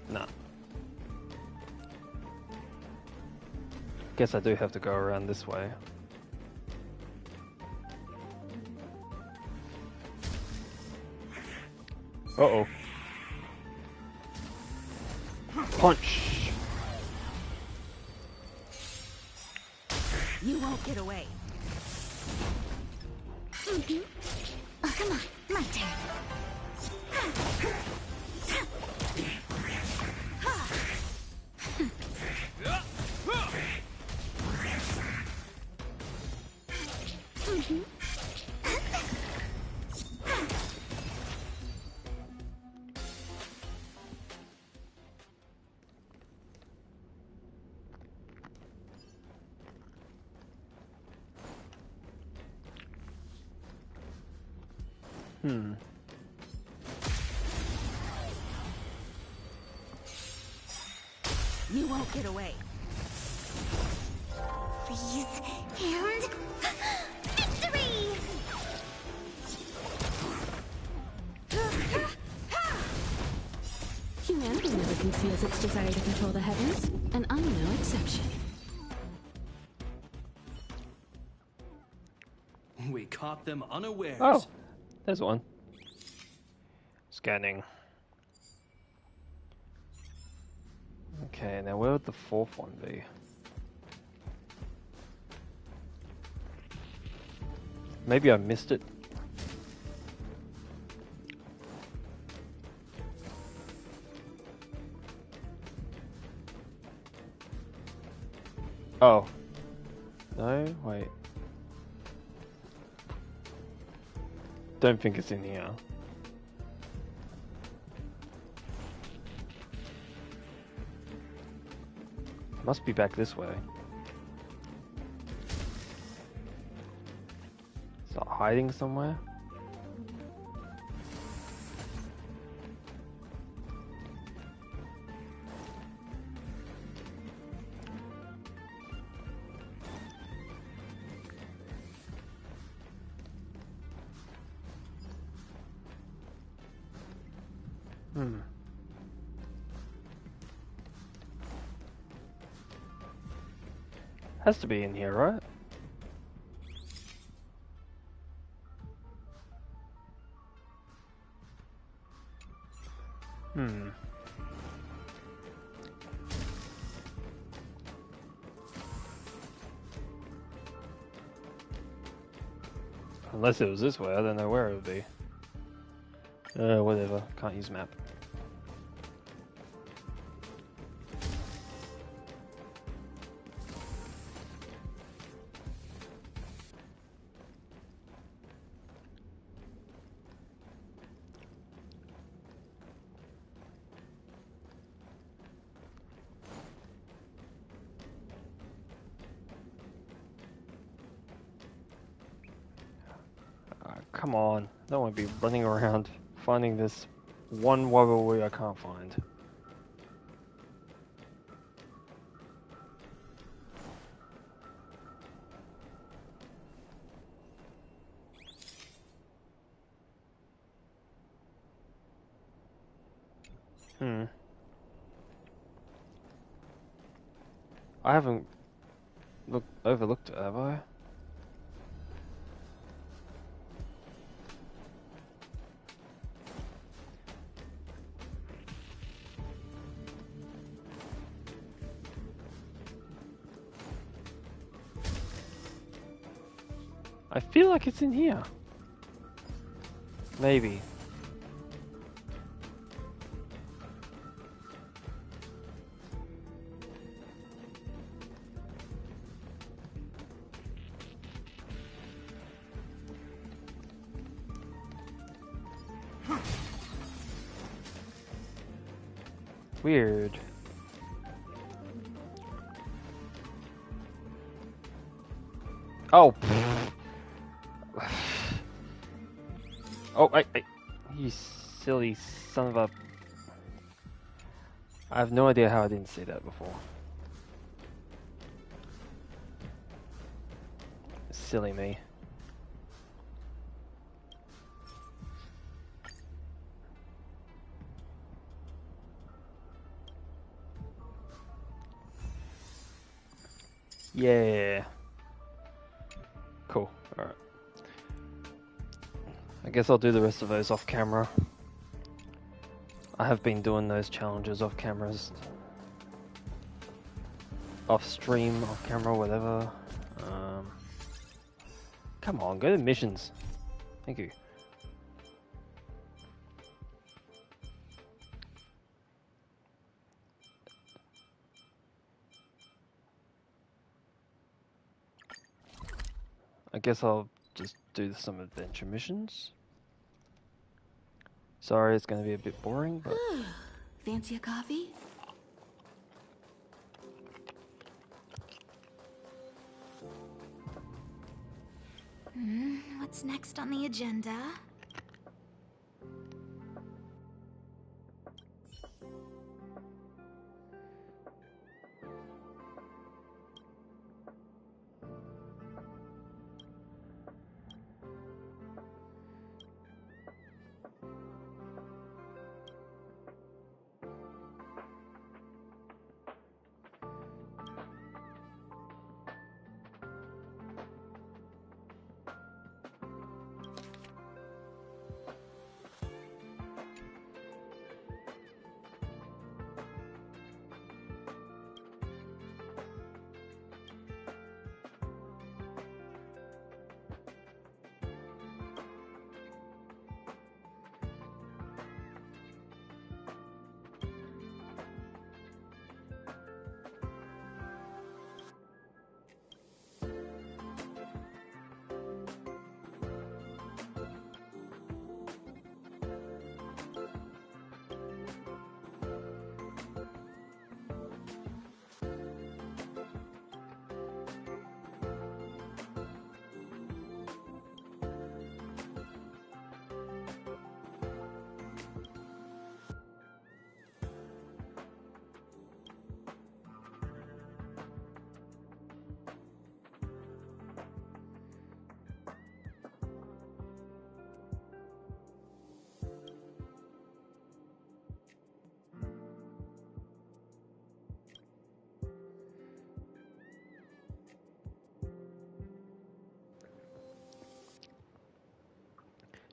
Nah. Guess I do have to go around this way. Uh-oh. Punch! You won't get away. Oh, come on, my turn. You won't get away. Freeze and victory! Humanity never conceals its desire to control the heavens, and I'm no exception. We caught them unawares. Oh, there's one. Scanning. Okay, now where would the fourth one be? Maybe I missed it. Oh. No, wait. Don't think it's in here. Must be back this way. Is it hiding somewhere? Has to be in here, right? Unless it was this way, I don't know where it would be. Whatever. Can't use map. Come on, I don't want to be running around finding this one Waggleworry I can't find. I haven't overlooked it, have I? I feel like it's in here. Maybe. Weird. Oh. Oh, you silly son of a... I have no idea how I didn't see that before. Silly me. Yeah. Cool. Alright. I guess I'll do the rest of those off camera. I have been doing those challenges off cameras. Off stream, off camera, whatever. Come on, go to missions. Thank you. I guess I'll just do some adventure missions. Sorry, it's going to be a bit boring, but... Fancy a coffee? What's next on the agenda?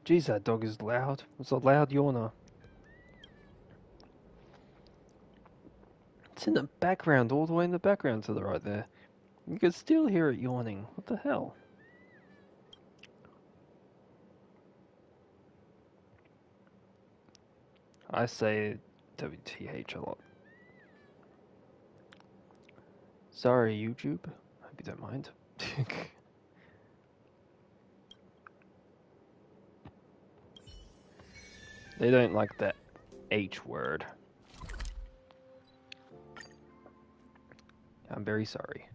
Jeez, that dog is loud. It's a loud yawner. It's in the background, all the way in the background to the right there. You can still hear it yawning. What the hell? I say WTH a lot. Sorry, YouTube. Hope you don't mind. They don't like that H word. I'm very sorry.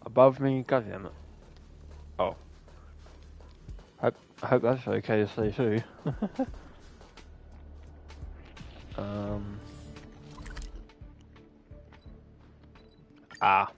Above me, goddammit. Oh. I hope that's okay to say too. Ah.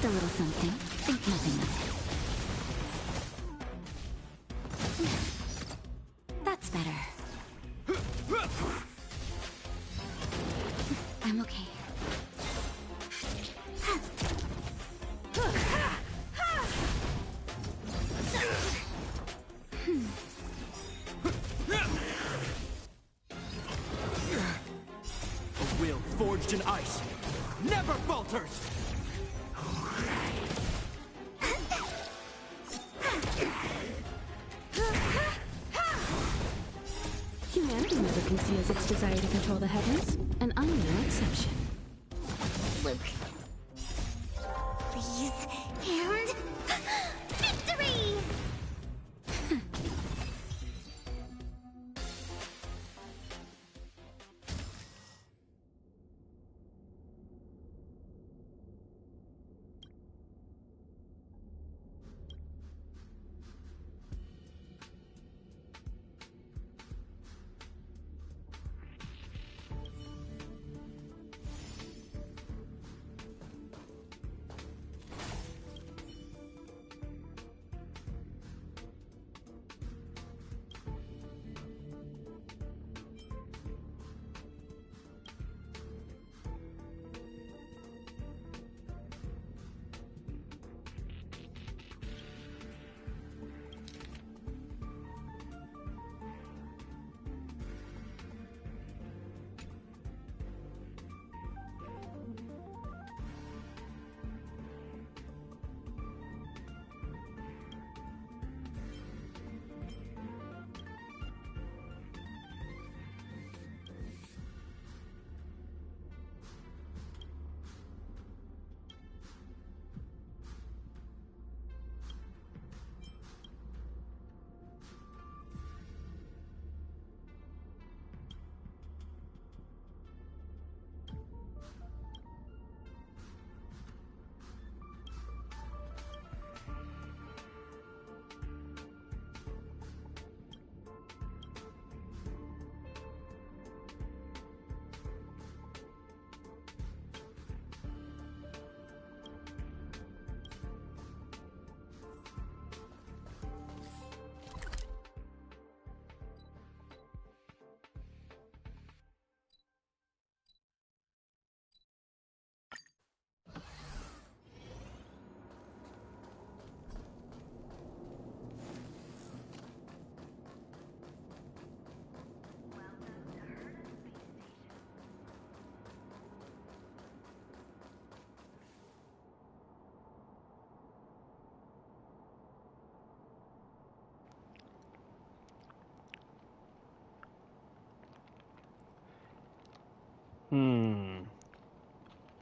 Just a little something. Think nothing of it. That's better. I'm okay. A will forged in ice never falters! Humanity never conceals its desire to control the heavens, and I'm no exception. Luke. Please. And... victory!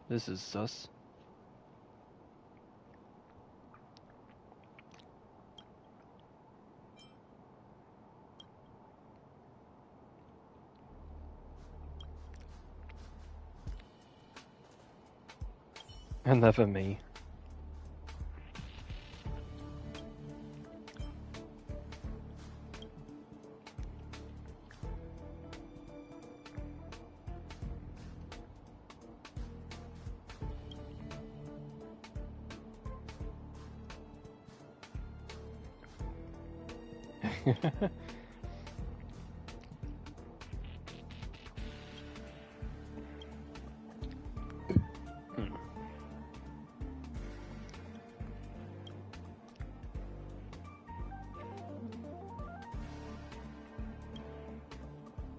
This is sus. And never me.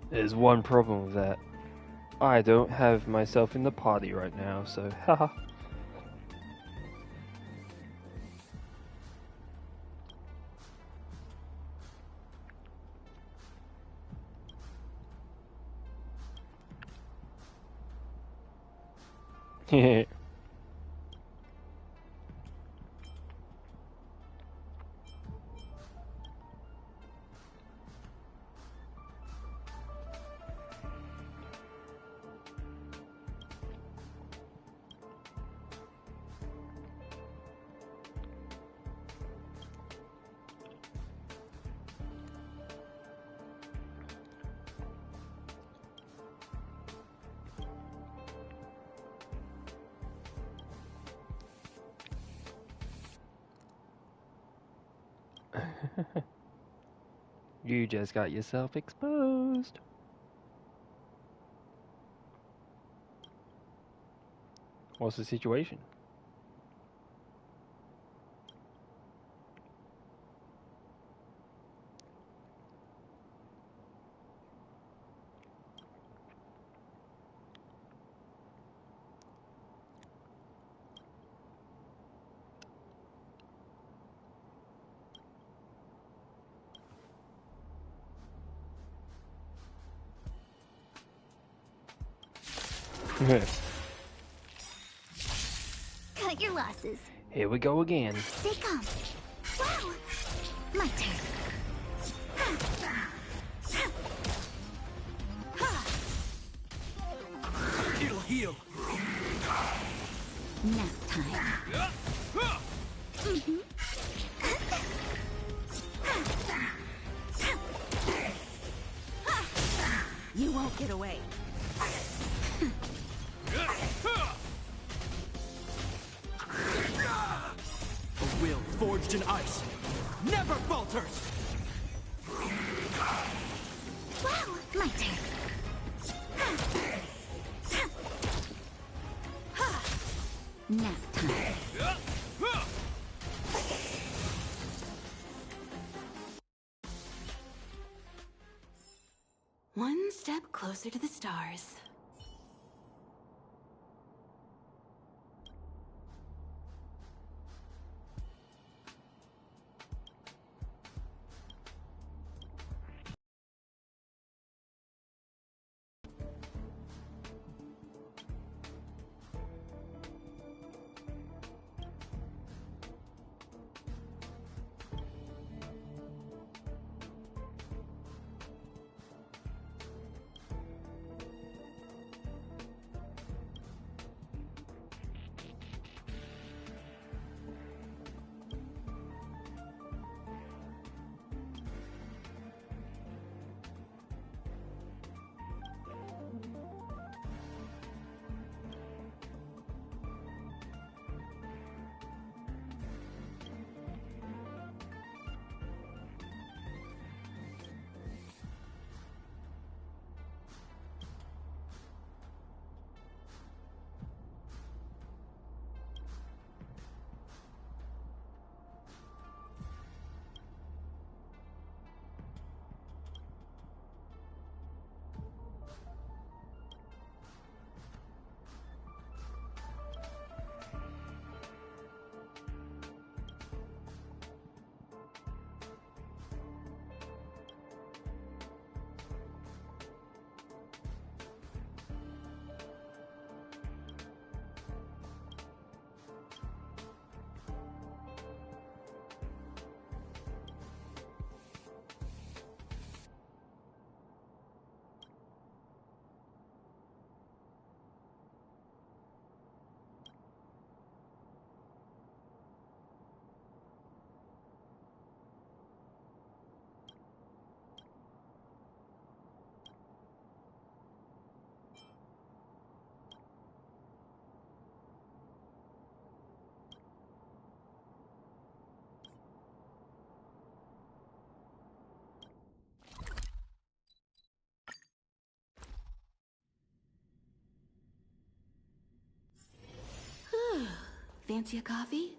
There's one problem with that. I don't have myself in the party right now, so haha. Yeah. You just got yourself exposed. What's the situation? Cut your losses. Here we go again. Stay calm. Wow! My turn. It'll heal. Nap time. Mm-hmm. You won't get away. A will forged in ice never falters. Wow! My turn. Nap time. One step closer to the stars. Fancy a coffee?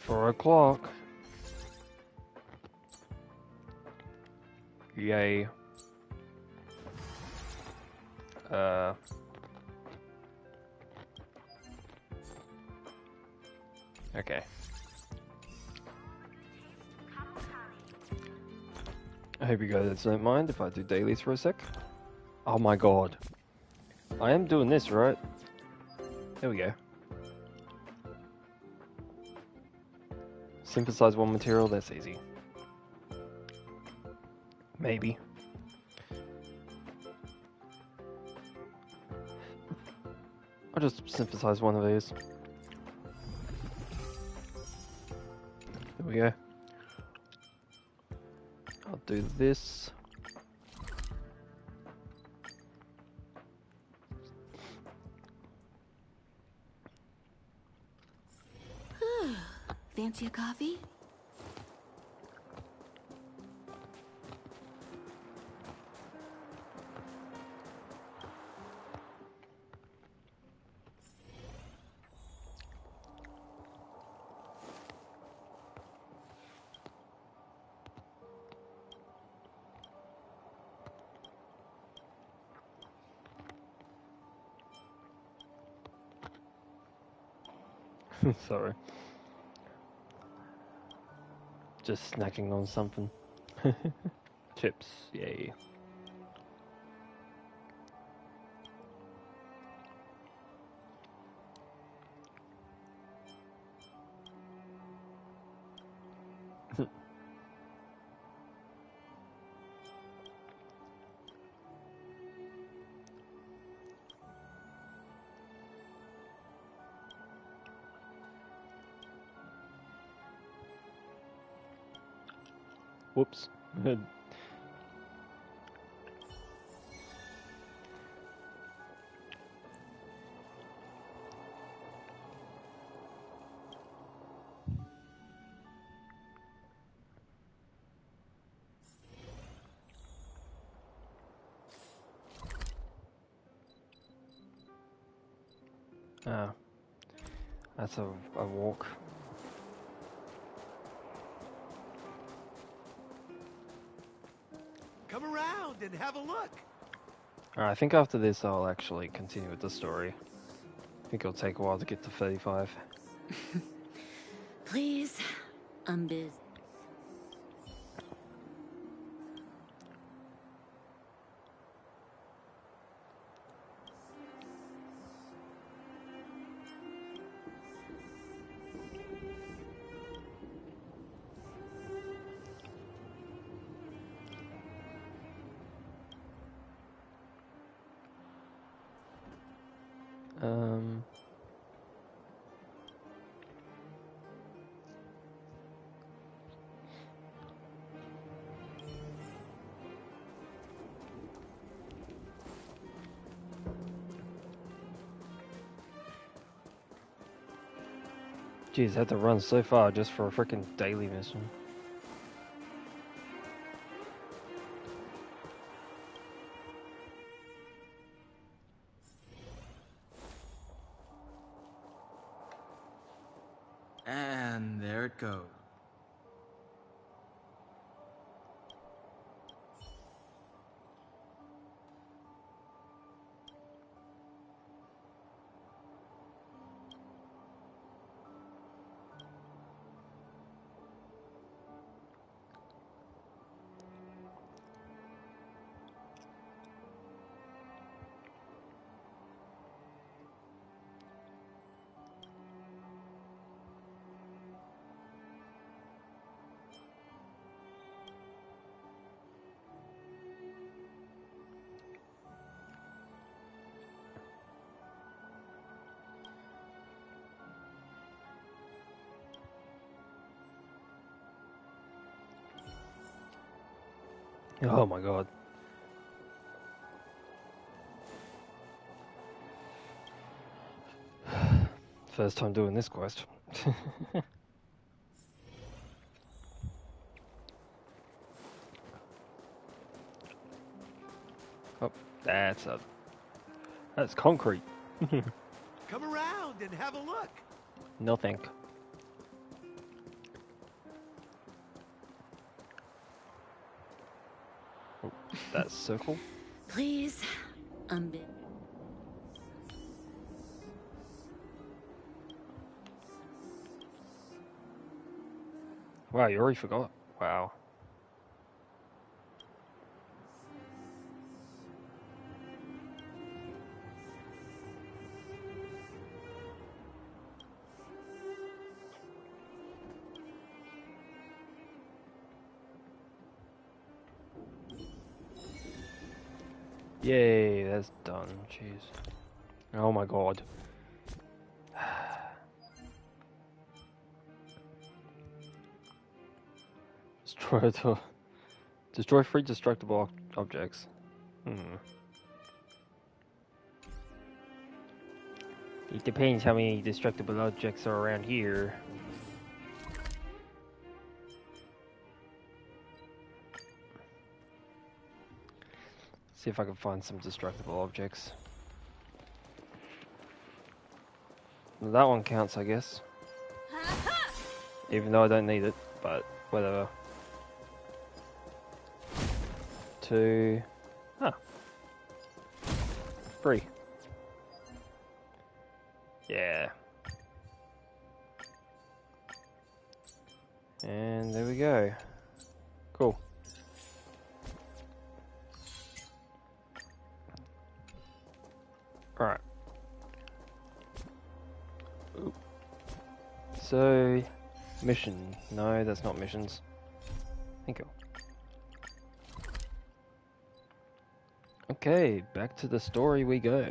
4 o'clock. Yay. Okay. I hope you guys don't mind if I do dailies for a sec. Oh my god. I am doing this, right? There we go. Synthesize one material, that's easy. Maybe. I'll just synthesize one of these. There we go. I'll do this. Fancy a coffee? Sorry. Just snacking on something. Chips, yay. Whoops. Ah, that's a walk. Come around and have a look. Alright, I think after this I'll actually continue with the story. I think it'll take a while to get to 35. Please, I'm busy. Jeez, I had to run so far just for a freaking daily mission. And there it goes. Oh my god. First time doing this quest. Oh, that's concrete. Come around and have a look. No thank. Oh, that circle? Please, unbid. Wow, you already forgot. Wow. Yay, that's done. Jeez. Oh my god. Destroy 3 destructible objects. It depends how many destructible objects are around here. See if I can find some destructible objects. That one counts, I guess. Even though I don't need it, but whatever. 2. Ah. 3. Yeah. And there we go. Cool. Alright. So, mission. No, that's not missions. Thank you. Okay, back to the story we go.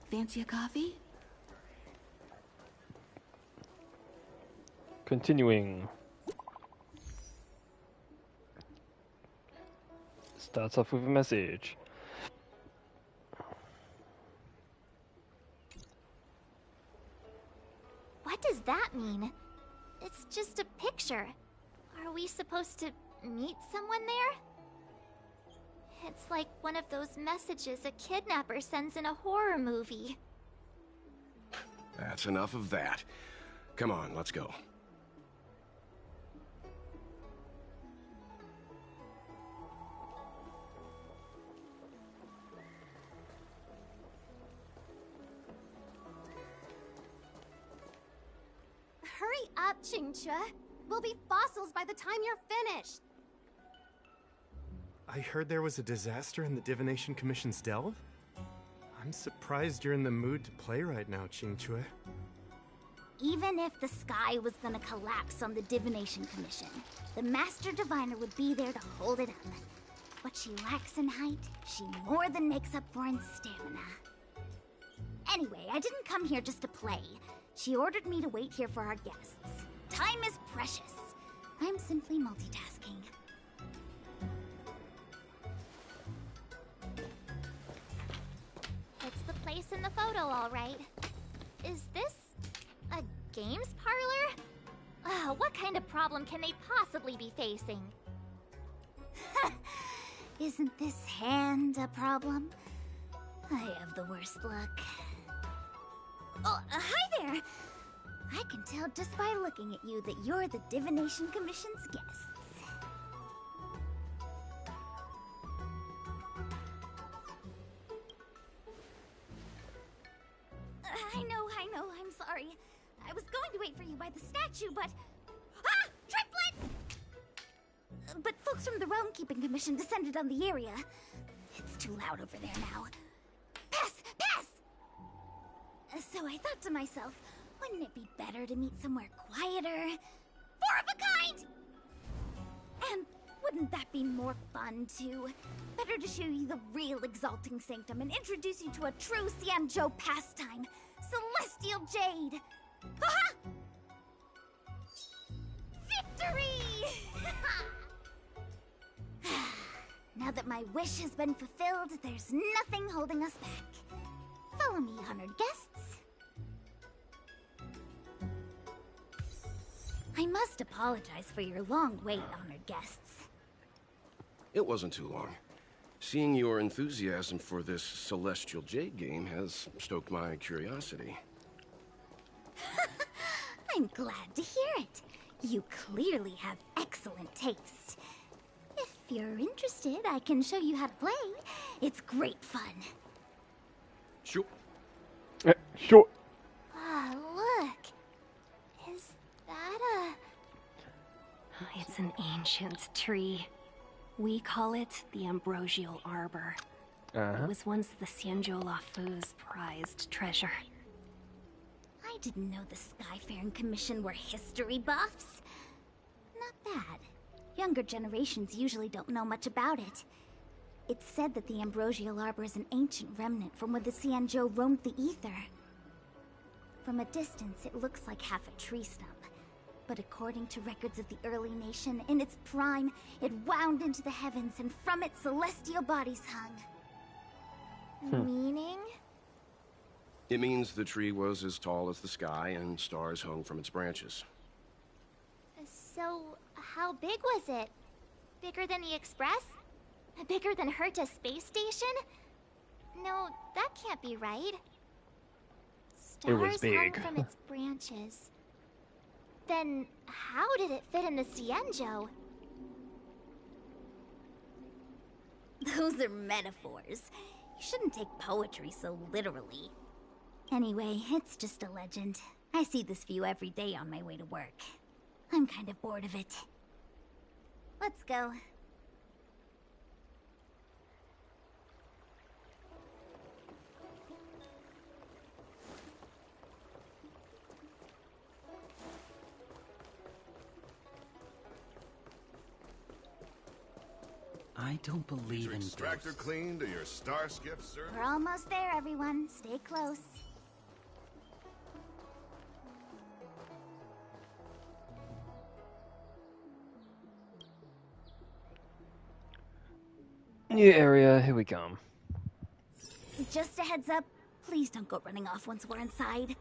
Fancy a coffee? Continuing. Starts off with a message. What does that mean? It's just a picture. Are we supposed to meet someone there? It's like one of those messages a kidnapper sends in a horror movie. That's enough of that. Come on, let's go. Hurry up, Chingcha. We'll be fossils by the time you're finished. I heard there was a disaster in the Divination Commission's delve? I'm surprised you're in the mood to play right now, Qingque. Even if the sky was gonna collapse on the Divination Commission, the Master Diviner would be there to hold it up. What she lacks in height, she more than makes up for in stamina. Anyway, I didn't come here just to play. She ordered me to wait here for our guests. Time is precious. I'm simply multitasking. It's the place in the photo, all right. Is this a games parlor? What kind of problem can they possibly be facing? Isn't this hand a problem? I have the worst luck. Oh, hi there! I can tell just by looking at you that you're the Divination Commission's guests. I know, I'm sorry. I was going to wait for you by the statue, but... Ah! Triplet! But folks from the Realm Keeping Commission descended on the area. It's too loud over there now. Pass! Pass! So I thought to myself, wouldn't it be better to meet somewhere quieter? Four of a kind! And wouldn't that be more fun, too? Better to show you the real Exalting Sanctum and introduce you to a true Xianzhou pastime, Celestial Jade! Haha! Victory! Now that my wish has been fulfilled, there's nothing holding us back. Follow me, honored guests. I must apologize for your long wait, honored guests. It wasn't too long. Seeing your enthusiasm for this Celestial Jade game has stoked my curiosity. I'm Glad to hear it. You clearly have excellent taste. If you're interested, I can show you how to play. It's great fun. Sure. Sure. Ah, look. Is that a... It's an ancient tree. We call it the Ambrosial Arbor. It was once the Xianzhou Lafu's prized treasure. I didn't know the Skyfaring Commission were history buffs. Not bad. Younger generations usually don't know much about it. It's said that the Ambrosial Arbor is an ancient remnant from when the Xianzhou roamed the ether. From a distance, it looks like half a tree stump. But according to records of the early nation, in its prime, it wound into the heavens, and from it celestial bodies hung. Meaning? It means the tree was as tall as the sky and stars hung from its branches. So, how big was it? Bigger than the Express? Bigger than Herta's space station? No, that can't be right. It was Stars big. hung from its branches. Then, how did it fit in the Xianzhou? Those are metaphors. You shouldn't take poetry so literally. Anyway, it's just a legend. I see this view every day on my way to work. I'm kind of bored of it. Let's go. I don't believe in extractor ghosts. cleaned or your star skiff service? We're almost there, everyone. Stay close. New area, here we come. Just a heads up, please don't go running off once we're inside.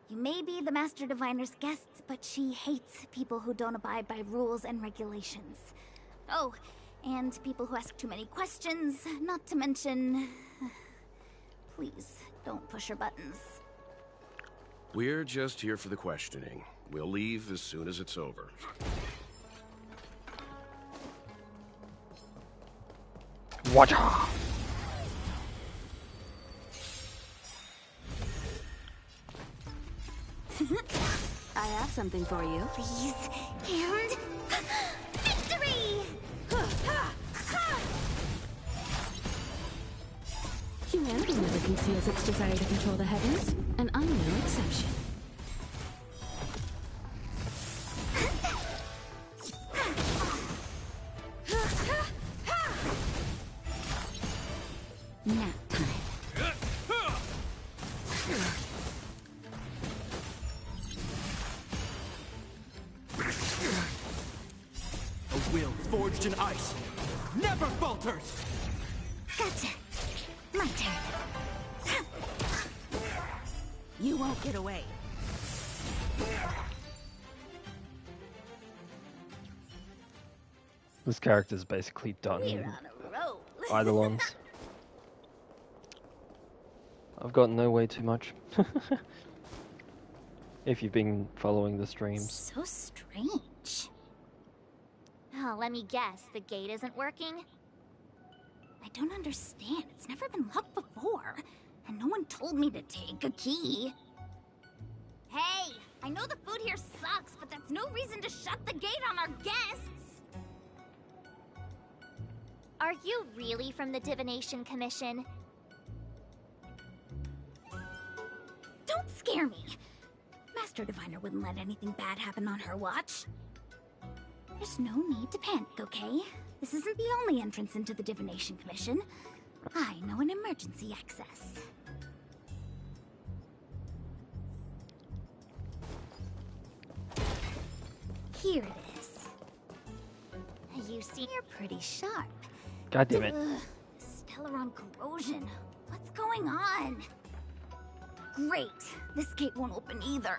You may be the Master Diviner's guests, but she hates people who don't abide by rules and regulations. Oh, and people who ask too many questions, not to mention... Please, don't push her buttons. We're just here for the questioning. We'll leave as soon as it's over. Watch out! I have something for you. Please, and... Victory! Humanity never conceals its desire to control the heavens, and I'm no exception. Nap time. A will forged in ice never falters! Gotcha. My turn. You won't get away. This character's basically done We're on a roll. Eidolons. I've gotten no way too much. If you've been following the streams. So strange. Oh, let me guess, the gate isn't working? I don't understand. It's never been locked before. And no one told me to take a key. Hey, I know the food here sucks, but that's no reason to shut the gate on our guests. Are you really from the Divination Commission? Don't scare me. Master Diviner wouldn't let anything bad happen on her watch. There's no need to panic, okay? This isn't the only entrance into the Divination Commission. I know an emergency access. Here it is. You see, you're pretty sharp. God damn it. Ugh, Stellaron corrosion. What's going on? Great. This gate won't open either.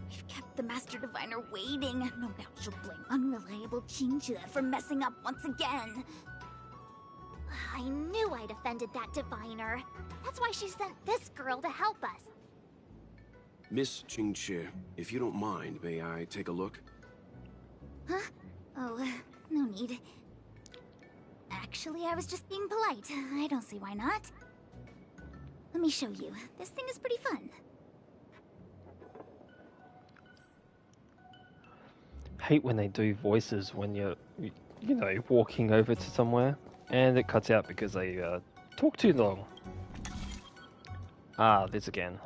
We've kept the Master Diviner waiting. No doubt she'll blame unreliable Chinchilla for messing up once again. I knew I'd offended that Diviner. That's why she sent this girl to help us. Miss Qingqi, if you don't mind, may I take a look? Huh? Oh, no need. Actually, I was just being polite. I don't see why not. Let me show you. This thing is pretty fun. Hate when they do voices when you're, you know, walking over to somewhere, and it cuts out because they talk too long. Ah, this again.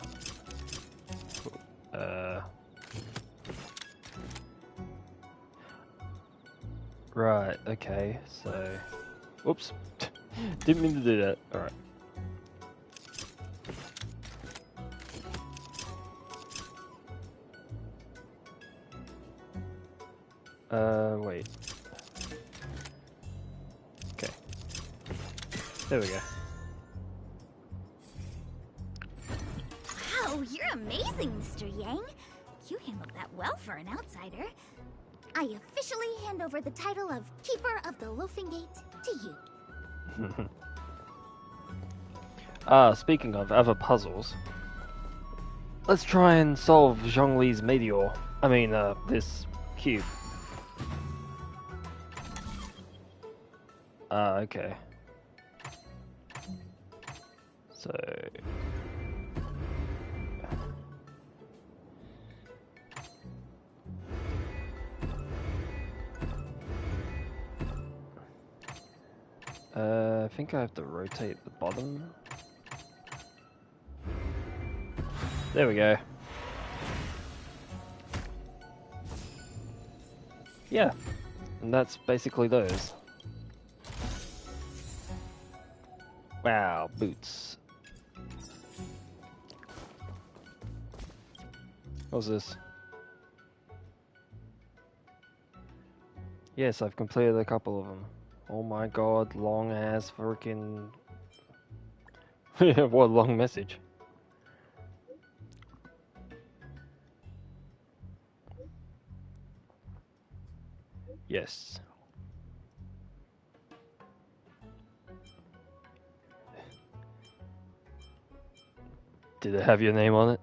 Right, okay, so... Whoops. Didn't mean to do that. Alright. Wait. Okay. There we go. Wow, you're amazing, Mr. Yang. You handled that well for an outsider. I officially hand over the title of Keeper of the Loafing Gate to you. Speaking of other puzzles, let's try and solve Zhongli's meteor. I mean, this cube. Okay. So... I think I have to rotate the bottom. There we go. Yeah, and that's basically those. Wow, boots. What's this? Yes, I've completed a couple of them. Oh my god, long ass freaking... what a long message. Yes. Did it have your name on it?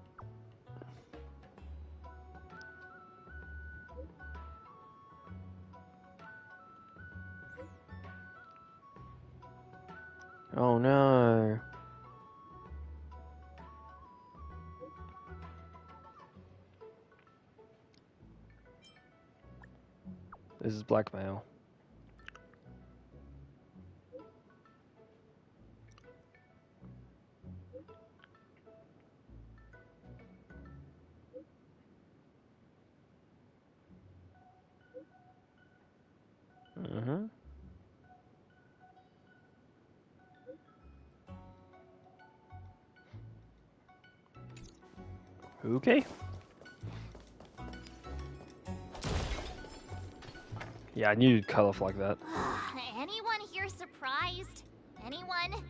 Oh no. This is blackmail. Mm-hmm. Okay. Yeah, I knew you'd cut off like that. Anyone here surprised? Anyone?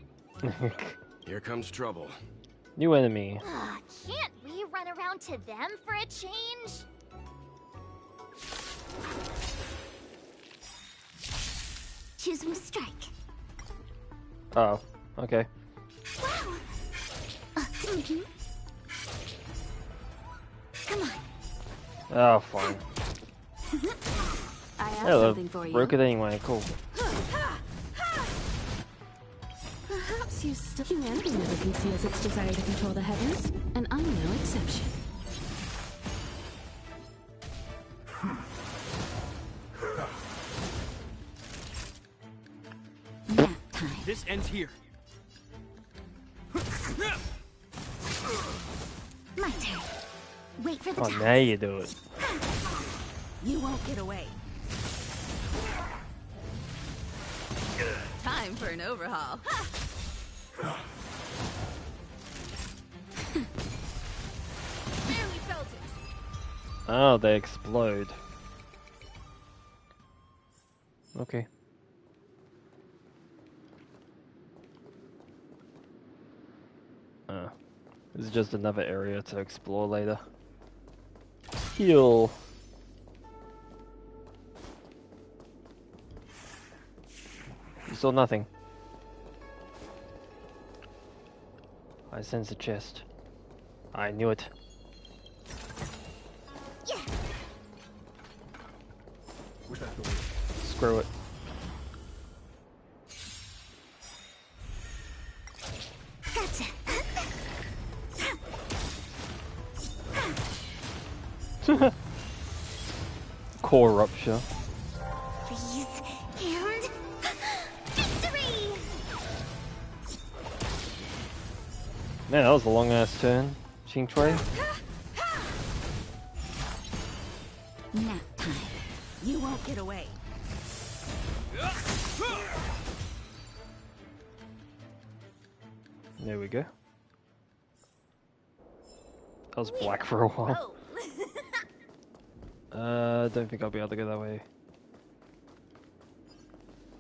Here comes trouble. New enemy. Can't we run around to them for a change? Choose from strike. Oh, okay. Wow. Come on. Oh, fine. I have Yeah, something for you. broke it anyway, cool. Perhaps you still... Humanity never conceals its desire to control the heavens, and I'm no exception. Nap time. This ends here. My turn. Wait for the Oh, time. now you do it. You won't get away. Time for an overhaul. Barely felt it. Oh, they explode. Okay. This is just another area to explore later. Heal. You saw nothing. I sense a chest. I knew it. Screw it. Gotcha. Core rupture. Freeze and victory! Man, that was a long ass turn. Ching Chui. Nap time. You won't get away. There we go. That was black for a while. Don't think I'll be able to go that way.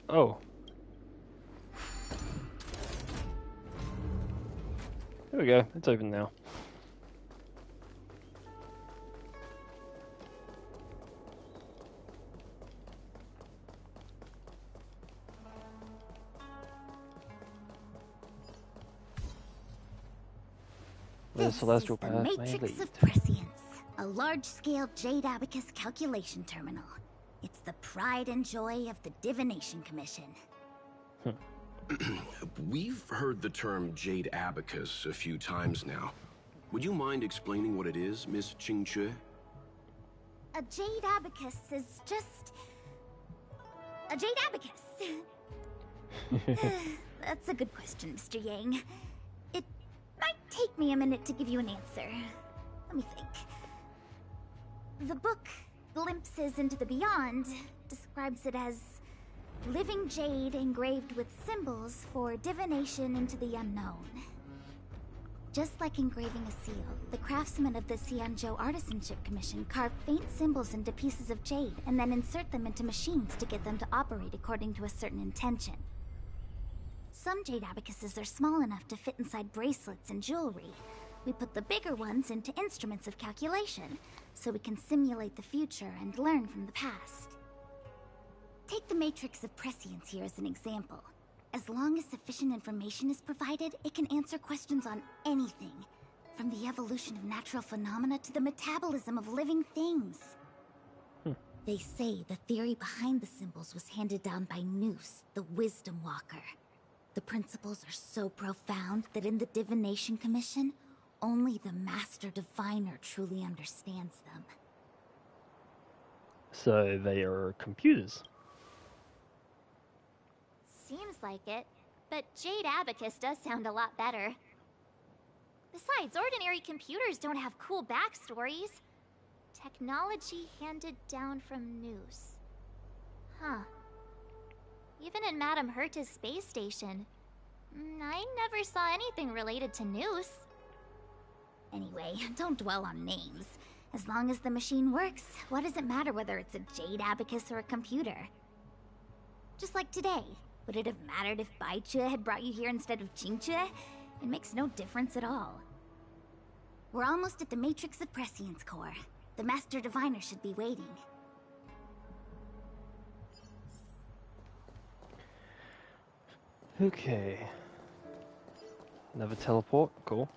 Oh. There we go. It's open now. The celestial the path may Matrix lead. of Prescience, a large-scale Jade Abacus calculation terminal. It's the pride and joy of the Divination Commission. We've heard the term Jade Abacus a few times now. Would you mind explaining what it is, Miss Ching Chue? A Jade Abacus is just... a Jade Abacus. That's a good question, Mr. Yang. It might take me a minute to give you an answer. Let me think. The book, Glimpses into the Beyond, describes it as living jade engraved with symbols for divination into the unknown. Just like engraving a seal, the craftsmen of the Xianzhou Artisanship Commission carve faint symbols into pieces of jade and then insert them into machines to get them to operate according to a certain intention. Some jade abacuses are small enough to fit inside bracelets and jewelry. We put the bigger ones into instruments of calculation, so we can simulate the future and learn from the past. Take the Matrix of Prescience here as an example. As long as sufficient information is provided, it can answer questions on anything, from the evolution of natural phenomena to the metabolism of living things. They say the theory behind the symbols was handed down by Noose, the Wisdom Walker. The principles are so profound that in the Divination Commission, only the Master Diviner truly understands them. So they are computers. Seems like it, but Jade Abacus does sound a lot better. Besides, ordinary computers don't have cool backstories. Technology handed down from Noose. Huh. Even in Madame Herta's space station, I never saw anything related to Noose. Anyway, don't dwell on names. As long as the machine works, what does it matter whether it's a Jade Abacus or a computer? Just like today. Would it have mattered if Bai Chue had brought you here instead of Ching Chue? It makes no difference at all. We're almost at the Matrix of Prescience core. The Master Diviner should be waiting. Okay. Another teleport. Cool.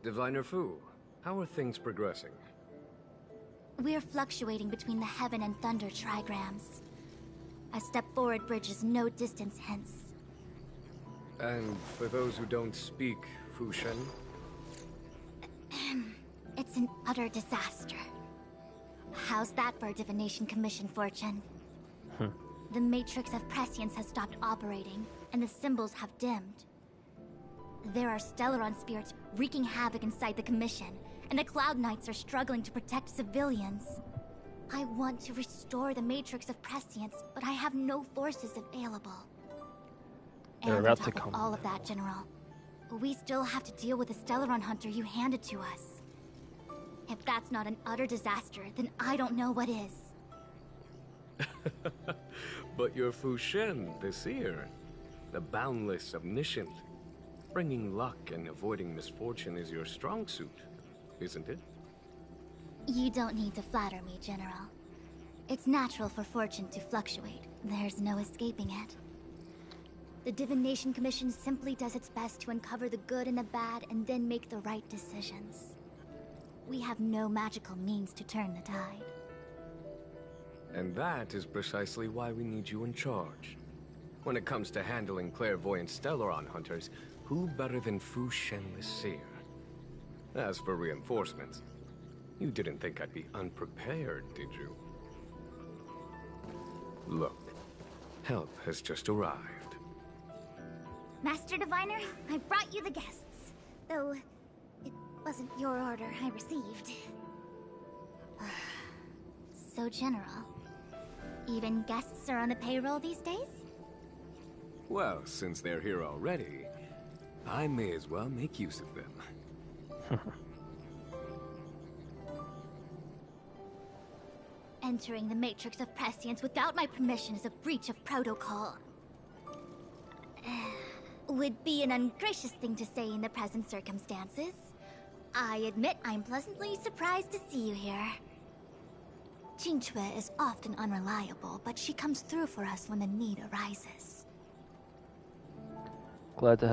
Diviner Fu, how are things progressing? We're fluctuating between the heaven and thunder trigrams. A step forward bridges no distance hence. And for those who don't speak Fushen? It's an utter disaster. How's that for a Divination Commission fortune? The Matrix of Prescience has stopped operating, and the symbols have dimmed. There are Stellaron spirits wreaking havoc inside the Commission, and the Cloud Knights are struggling to protect civilians. I want to restore the Matrix of Prescience, but I have no forces available. They're And about on to top of come. all of that, General, we still have to deal with the Stellaron Hunter you handed to us. If that's not an utter disaster, then I don't know what is. But you're Fushen, the seer. The boundless, omniscient. Bringing luck and avoiding misfortune is your strong suit, isn't it? You don't need to flatter me, General. It's natural for fortune to fluctuate. There's no escaping it. The Divination Commission simply does its best to uncover the good and the bad and then make the right decisions. We have no magical means to turn the tide. And that is precisely why we need you in charge. When it comes to handling clairvoyant Stellaron hunters, who better than Fu Shen the Seer? As for reinforcements, you didn't think I'd be unprepared, did you? Look, help has just arrived. Master Diviner, I brought you the guests. Though, it wasn't your order I received. So general. Even guests are on a payroll these days? Well, since they're here already, I may as well make use of them. Entering the Matrix of Prescience without my permission is a breach of protocol. Would be an ungracious thing to say in the present circumstances. I admit I'm pleasantly surprised to see you here. Qingque is often unreliable, but she comes through for us when the need arises. Glad to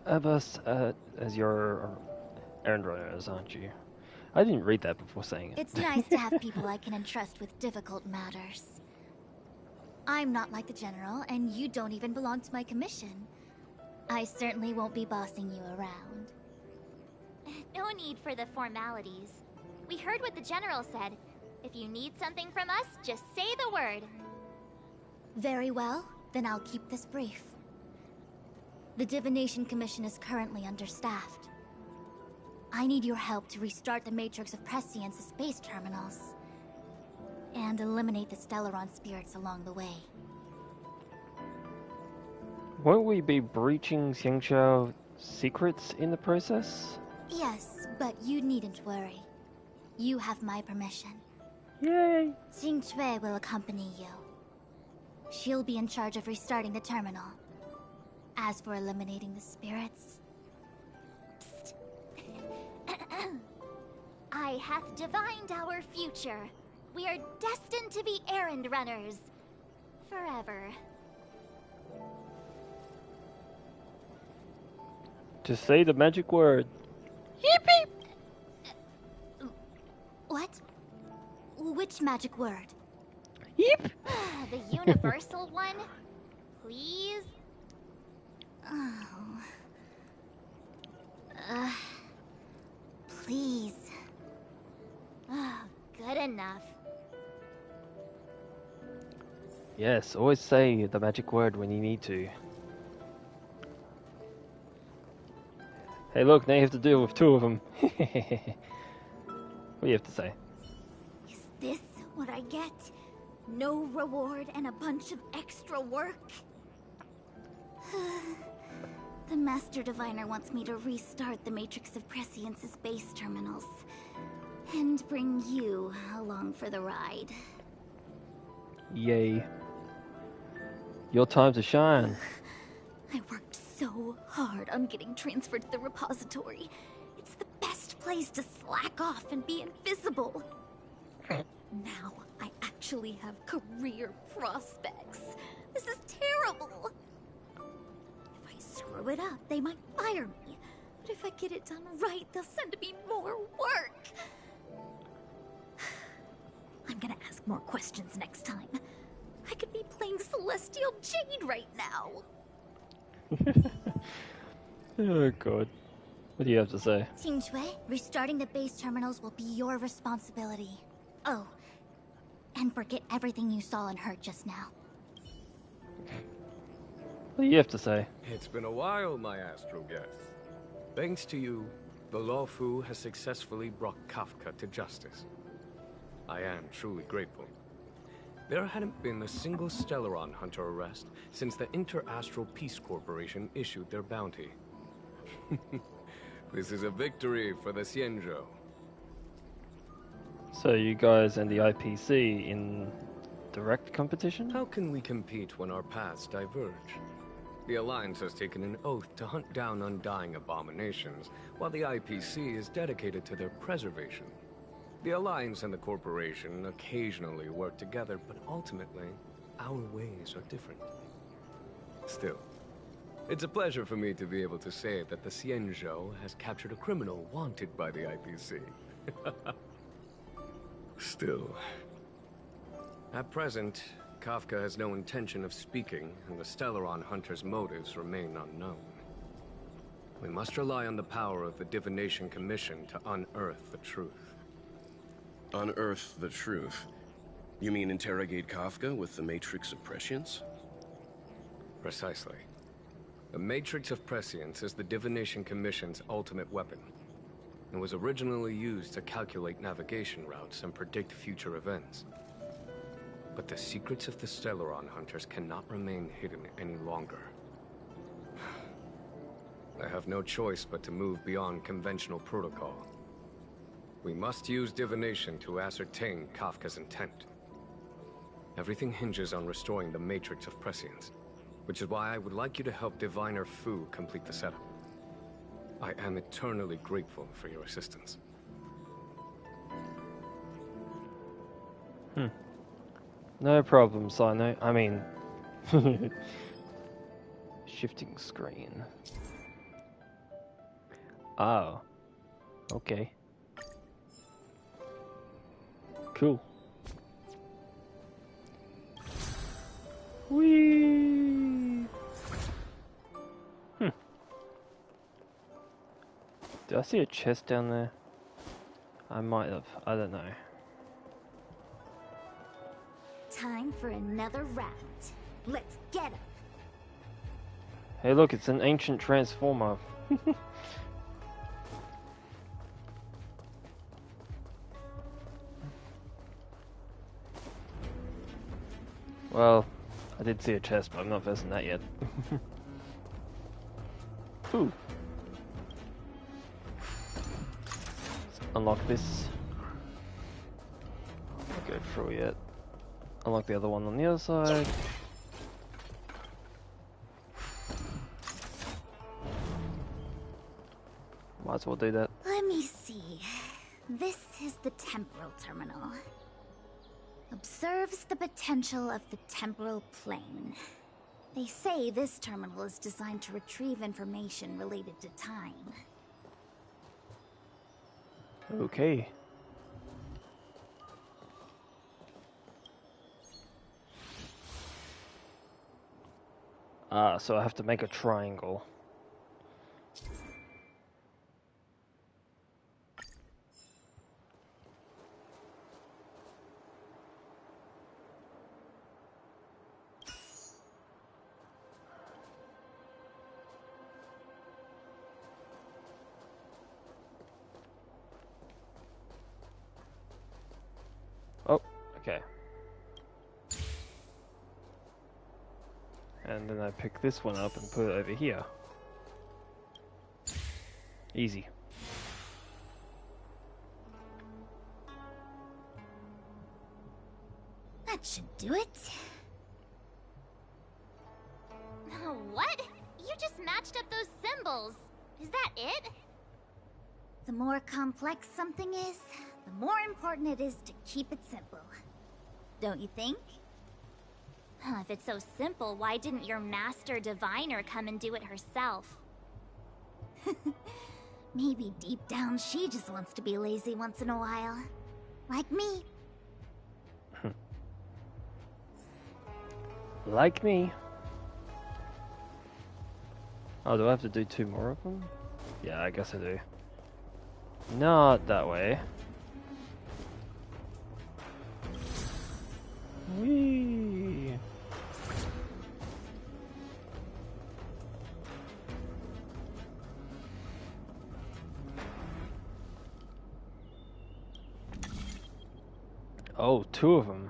have us as your errand runners, aren't you? I didn't read that before saying it. It's nice to have people I can entrust with difficult matters. I'm not like the General, and you don't even belong to my commission. I certainly won't be bossing you around. No need for the formalities. We heard what the General said. If you need something from us, just say the word. Very well, then I'll keep this brief. The Divination Commission is currently understaffed. I need your help to restart the Matrix of Prescience's space terminals. And eliminate the Stellaron spirits along the way. Won't we be breaching Xiangxiao secrets in the process? Yes, but you needn't worry. You have my permission. Yay! Qingque will accompany you. She'll be in charge of restarting the terminal. As for eliminating the spirits... Psst. I hath divined our future. We are destined to be errand runners. Forever. Just say the magic word. Yippee! What? Which magic word? Yep. The universal one? Please? Oh. Please. Oh, good enough. Yes, always say the magic word when you need to. Hey look, now you have to deal with two of them. What do you have to say? Is this what I get? No reward and a bunch of extra work? The Master Diviner wants me to restart the Matrix of Prescience's base terminals. And bring you along for the ride. Yay. Your time to shine. I worked so hard on getting transferred to the repository. It's the best place to slack off and be invisible. Now I actually have career prospects. This is terrible. If I screw it up, they might fire me. But if I get it done right, they'll send me more work. I'm gonna ask more questions next time. I could be playing Celestial Jade right now. Oh god. What do you have to say? Qingque, restarting the base terminals will be your responsibility. Oh, and forget everything you saw and heard just now. What do you have to say? It's been a while, my astro guests. Thanks to you, the Lawfu has successfully brought Kafka to justice. I am truly grateful. There hadn't been a single Stellaron hunter arrest since the Inter-Astral Peace Corporation issued their bounty. This is a victory for the Xianzhou. So you guys and the IPC in direct competition? How can we compete when our paths diverge? The Alliance has taken an oath to hunt down undying abominations, while the IPC is dedicated to their preservation. The Alliance and the Corporation occasionally work together, but ultimately, our ways are different. Still, it's a pleasure for me to be able to say that the Xianzhou has captured a criminal wanted by the IPC. Still. At present, Kafka has no intention of speaking, and the Stellaron Hunter's motives remain unknown. We must rely on the power of the Divination Commission to unearth the truth. Unearth the truth? You mean interrogate Kafka with the Matrix of Prescience? Precisely. The Matrix of Prescience is the Divination Commission's ultimate weapon, and was originally used to calculate navigation routes and predict future events. But the secrets of the Stellaron Hunters cannot remain hidden any longer. I have no choice but to move beyond conventional protocol. We must use divination to ascertain Kafka's intent. Everything hinges on restoring the Matrix of Prescience, which is why I would like you to help Diviner Fu complete the setup. I am eternally grateful for your assistance. No problem, Sino. I mean... shifting screen. Oh. Okay. Cool. Whee! Did I see a chest down there? I might have. I don't know. Time for another round. Let's get him. Hey look, it's an ancient transformer. Well, I did see a chest, but I'm not versing that yet. Ooh. Let's unlock this. I'll go through yet. Unlock the other one on the other side. Might as well do that. Let me see. This is the temporal terminal. Observes the potential of the temporal plane. They say this terminal is designed to retrieve information related to time. Okay. Ah, so I have to make a triangle. Oh, okay. And then I pick this one up and put it over here. Easy. That should do it. What? You just matched up those symbols. Is that it? The more complex something is, the more important it is to keep it simple. Don't you think? If it's so simple, why didn't your master diviner come and do it herself? Maybe deep down she just wants to be lazy once in a while. Like me. Like me. Oh, do I have to do 2 more of them? Yeah, I guess I do. Not that way. Whee! Oh, 2 of them.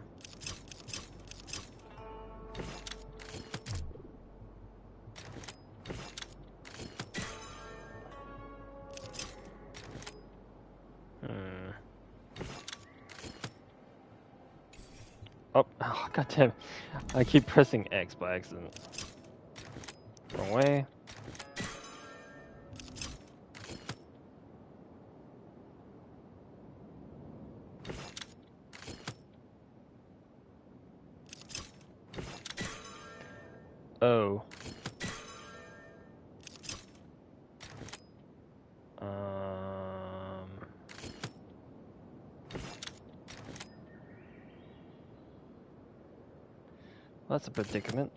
Oh, goddamn. I keep pressing X by accident. Wrong way. Oh. That's a predicament.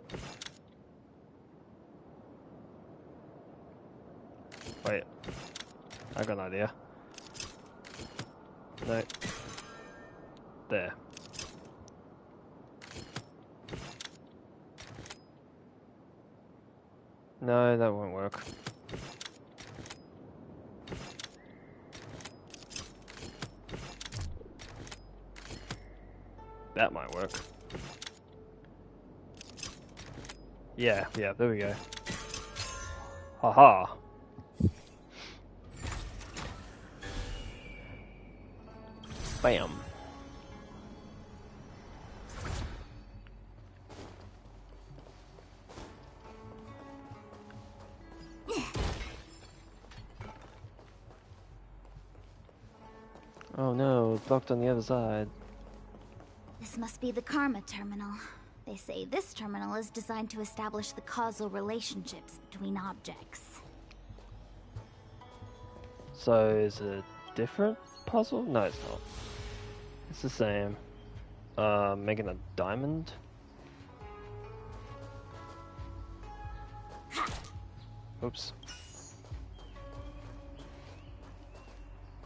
Wait, I got an idea. No. There. No, that won't work. That might work. Yeah, there we go. Haha. Bam. Oh no, it's blocked on the other side. This must be the Karma Terminal. They say this terminal is designed to establish the causal relationships between objects. So is it a different puzzle? No, it's not. It's the same. Making a diamond? Oops.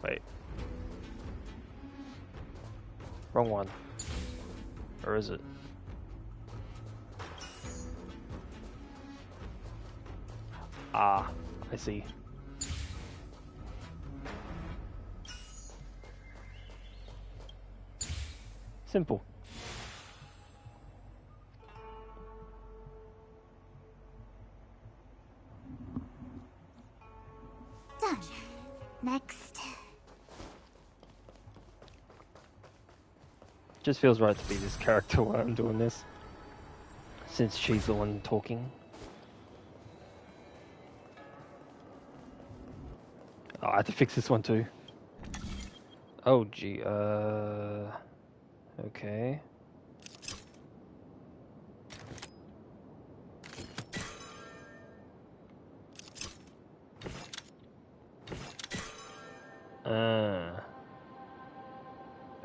Wait. Wrong one. Or is it? Ah, I see. Simple. Done. Next. Just feels right to be this character while I'm doing this. Since she's the one talking. Oh, I have to fix this one too. Oh gee, okay.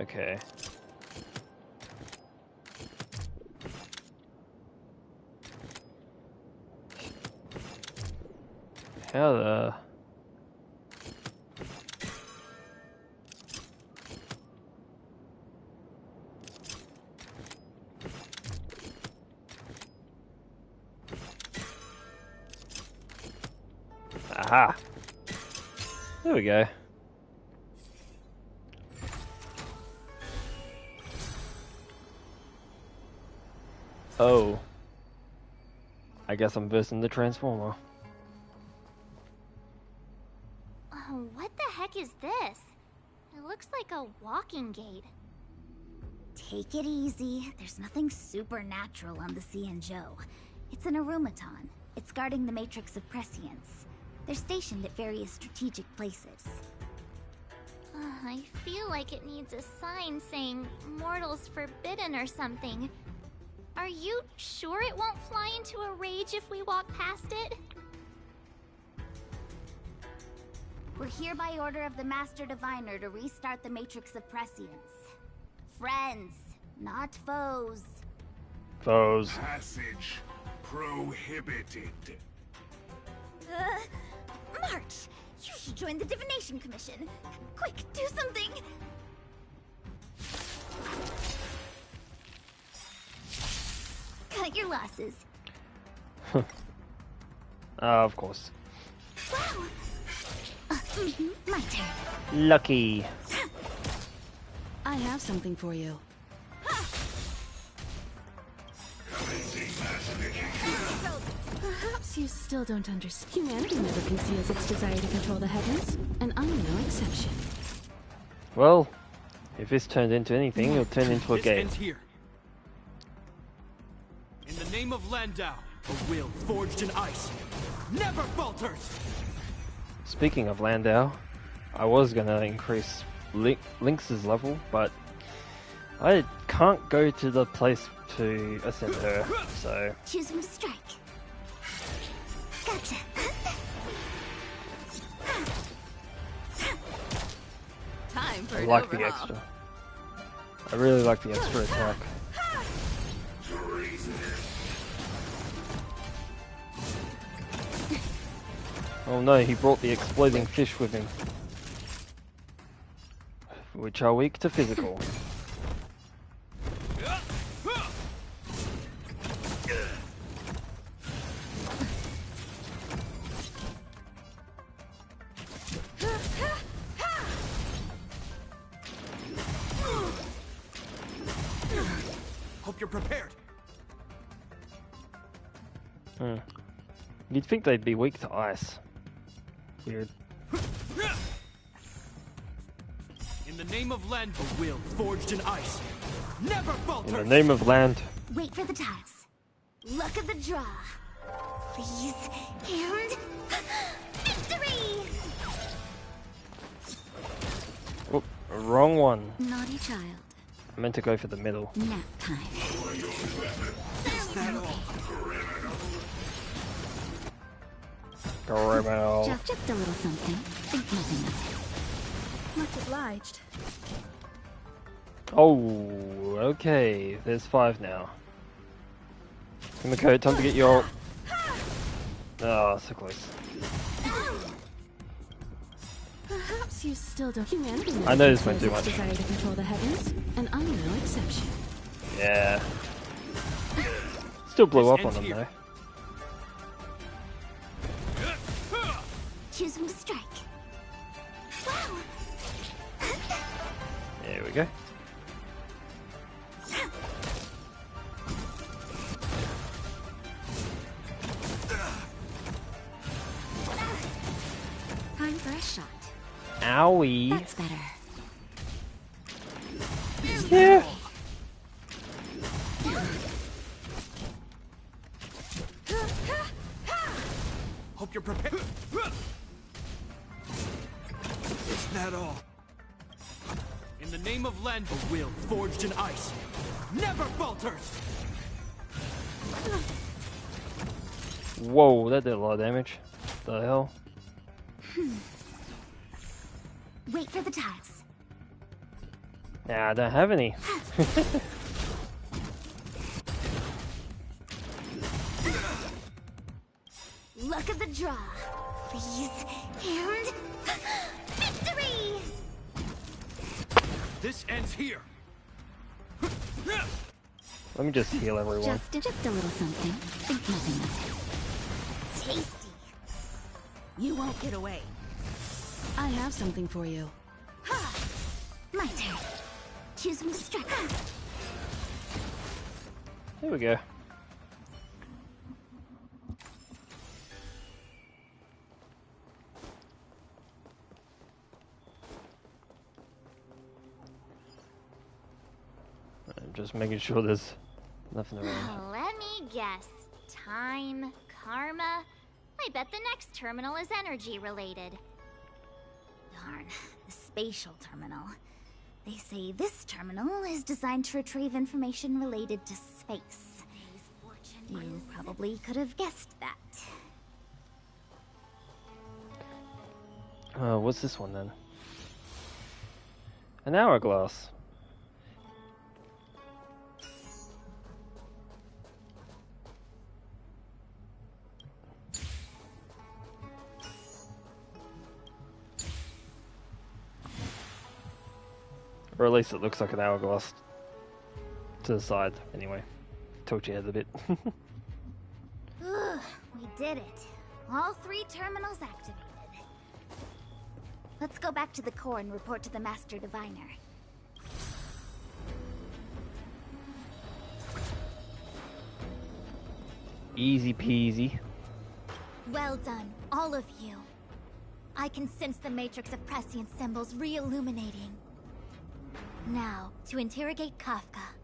Okay. How the... Aha! There we go. Oh. I guess I'm versing the Transformer. Oh, what the heck is this? It looks like a walking gate. Take it easy. There's nothing supernatural on the Joe. It's an arumaton. It's guarding the matrix of prescience. They're stationed at various strategic places. I feel like it needs a sign saying mortals forbidden or something. Are you sure it won't fly into a rage if we walk past it? We're here by order of the Master Diviner to restart the Matrix of Prescience. Friends, not foes. Foes. Passage prohibited. March! You should join the Divination Commission. Quick, do something! Cut your losses. Of course. Wow! My turn. Lucky. I have something for you. Perhaps you still don't understand. Humanity never conceals its desire to control the heavens, and I'm no exception. Well, if this turned into anything, it'll turn into a This game. ends here. In the name of Landau, a will forged in ice never falters. Speaking of Landau, I was gonna increase Lynx's level, but I can't go to the place to ascend her, so... Choose from strike. Gotcha. Time for I an like the overhaul. extra. I really like the extra attack. Treason. Oh no, he brought the exploding fish with him. Which are weak to physical. Hope you're prepared. You'd think they'd be weak to ice. Weird. In the name of land, a will forged in ice never falters. In the name of land. Wait for the tiles. Luck of the draw. Please. And... victory! Oop, wrong one. Naughty child. I meant to go for the middle. Nap time. Criminal. Just a little something. Think nothing of it. Much obliged. Oh, okay. There's 5 now. Himiko, time to get your... Oh, so close. Perhaps you still don't. Humanity I know this went too much. desire to control the heavens, and I'm no exception. Yeah. Still blew up on them though. Choose when to strike. Wow! There we go. Time for a shot. Owie. That's better. Yeah. Hope you're prepared. Is that all? In the name of land, a will forged in ice never falters. Whoa, that did a lot of damage. The hell? Wait for the tiles. Nah, I don't have any. Luck of the draw. Please. And... victory! This ends here. Let me just heal everyone. Just a little something. Think nothing of it. Tasty. You won't get away. I have something for you. My turn. Choose when to strike. Here we go. I'm just making sure there's nothing around. Let me guess. Time, karma. I bet the next terminal is energy related. Darn, the spatial terminal. They say this terminal is designed to retrieve information related to space. You probably could have guessed that. What's this one then? An hourglass. Or at least it looks like an hourglass to the side, anyway. Tilt your head a bit. Ugh, we did it. All 3 terminals activated. Let's go back to the core and report to the Master Diviner. Easy peasy. Well done, all of you. I can sense the matrix of prescient symbols re-illuminating. Now, to interrogate Kafka.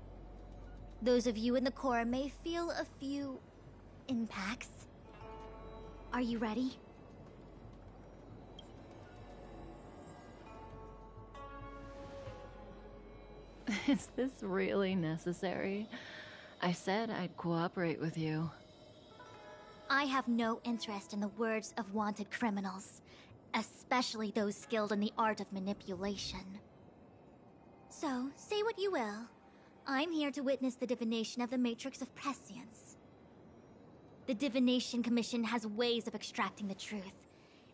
Those of you in the core may feel a few... impacts. Are you ready? Is this really necessary? I said I'd cooperate with you. I have no interest in the words of wanted criminals, especially those skilled in the art of manipulation. So, say what you will. I'm here to witness the divination of the Matrix of Prescience. The Divination Commission has ways of extracting the truth,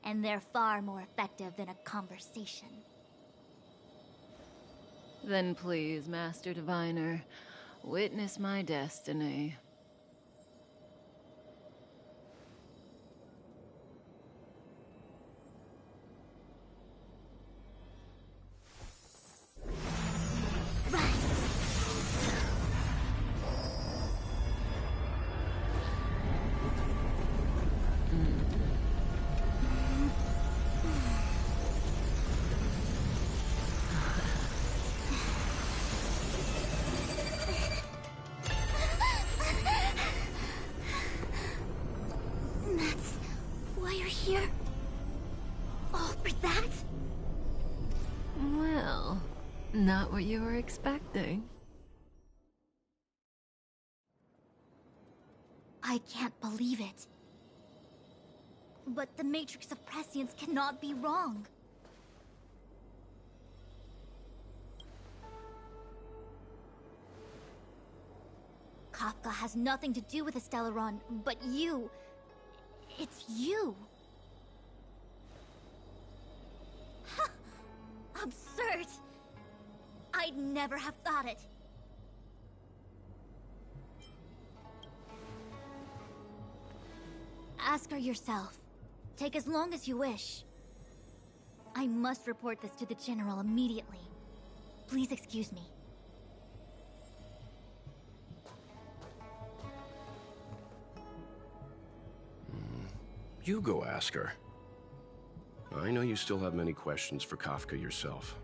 and they're far more effective than a conversation. Then please, Master Diviner, witness my destiny. That's why you're here? All for that? Well, not what you were expecting. I can't believe it. But the Matrix of Prescience cannot be wrong. Kafka has nothing to do with the Stellaron, but you... It's you. Ha! Absurd. I'd never have thought it. Ask her yourself. Take as long as you wish. I must report this to the General immediately. Please excuse me. You go ask her. I know you still have many questions for Kafka yourself.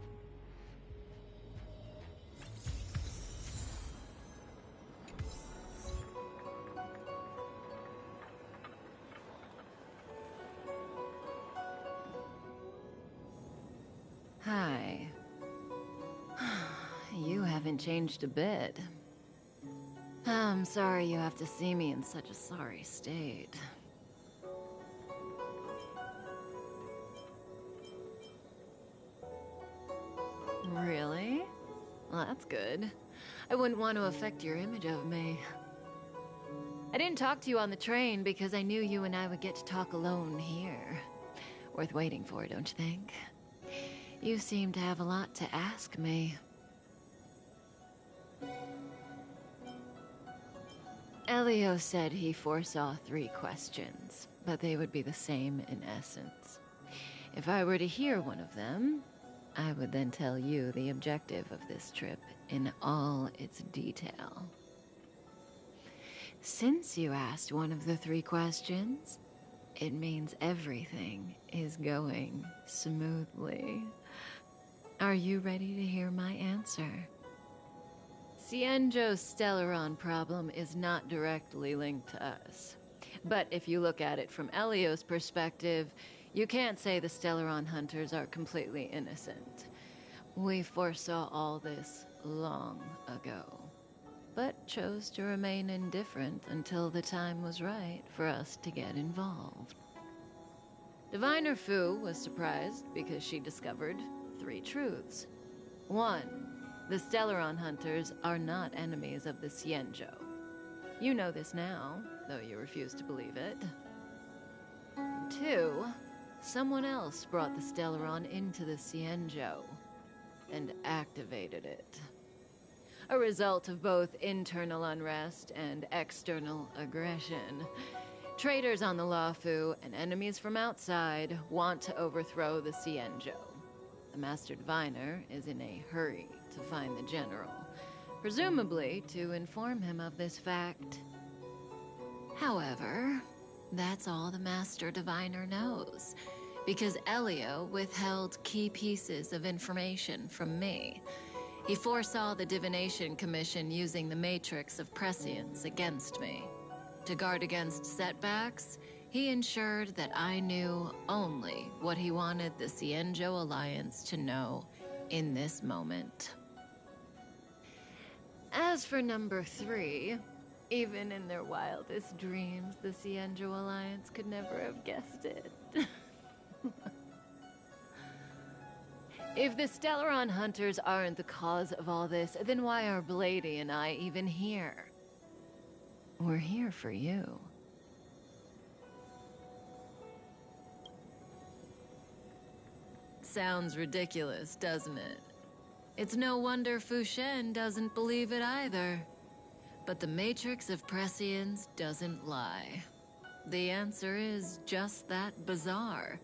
Hi. You haven't changed a bit. I'm sorry you have to see me in such a sorry state. Really? Well, that's good. I wouldn't want to affect your image of me. I didn't talk to you on the train because I knew you and I would get to talk alone here. Worth waiting for, don't you think? You seem to have a lot to ask me. Elio said he foresaw 3 questions, but they would be the same in essence. If I were to hear one of them, I would then tell you the objective of this trip in all its detail. Since you asked one of the 3 questions, it means everything is going smoothly. Are you ready to hear my answer? Cienjo's Stellaron problem is not directly linked to us. But if you look at it from Elio's perspective, you can't say the Stellaron hunters are completely innocent. We foresaw all this long ago, but chose to remain indifferent until the time was right for us to get involved. Diviner Fu was surprised because she discovered 3 truths. 1, the Stellaron hunters are not enemies of the Cienjo. You know this now, though you refuse to believe it. 2, someone else brought the Stellaron into the Cienjo and activated it. A result of both internal unrest and external aggression. Traitors on the Luofu and enemies from outside want to overthrow the Cienjo. The Master Diviner is in a hurry to find the General, presumably to inform him of this fact. However, that's all the Master Diviner knows, because Elio withheld key pieces of information from me. He foresaw the Divination Commission using the Matrix of Prescience against me. To guard against setbacks, he ensured that I knew only what he wanted the Cienjo Alliance to know in this moment. As for number 3, even in their wildest dreams, the Cienjo Alliance could never have guessed it. If the Stellaron hunters aren't the cause of all this, then why are Blady and I even here? We're here for you. sounds ridiculous, doesn't it? It's no wonder Fushen doesn't believe it either. But the Matrix of Prescience doesn't lie. The answer is just that bizarre.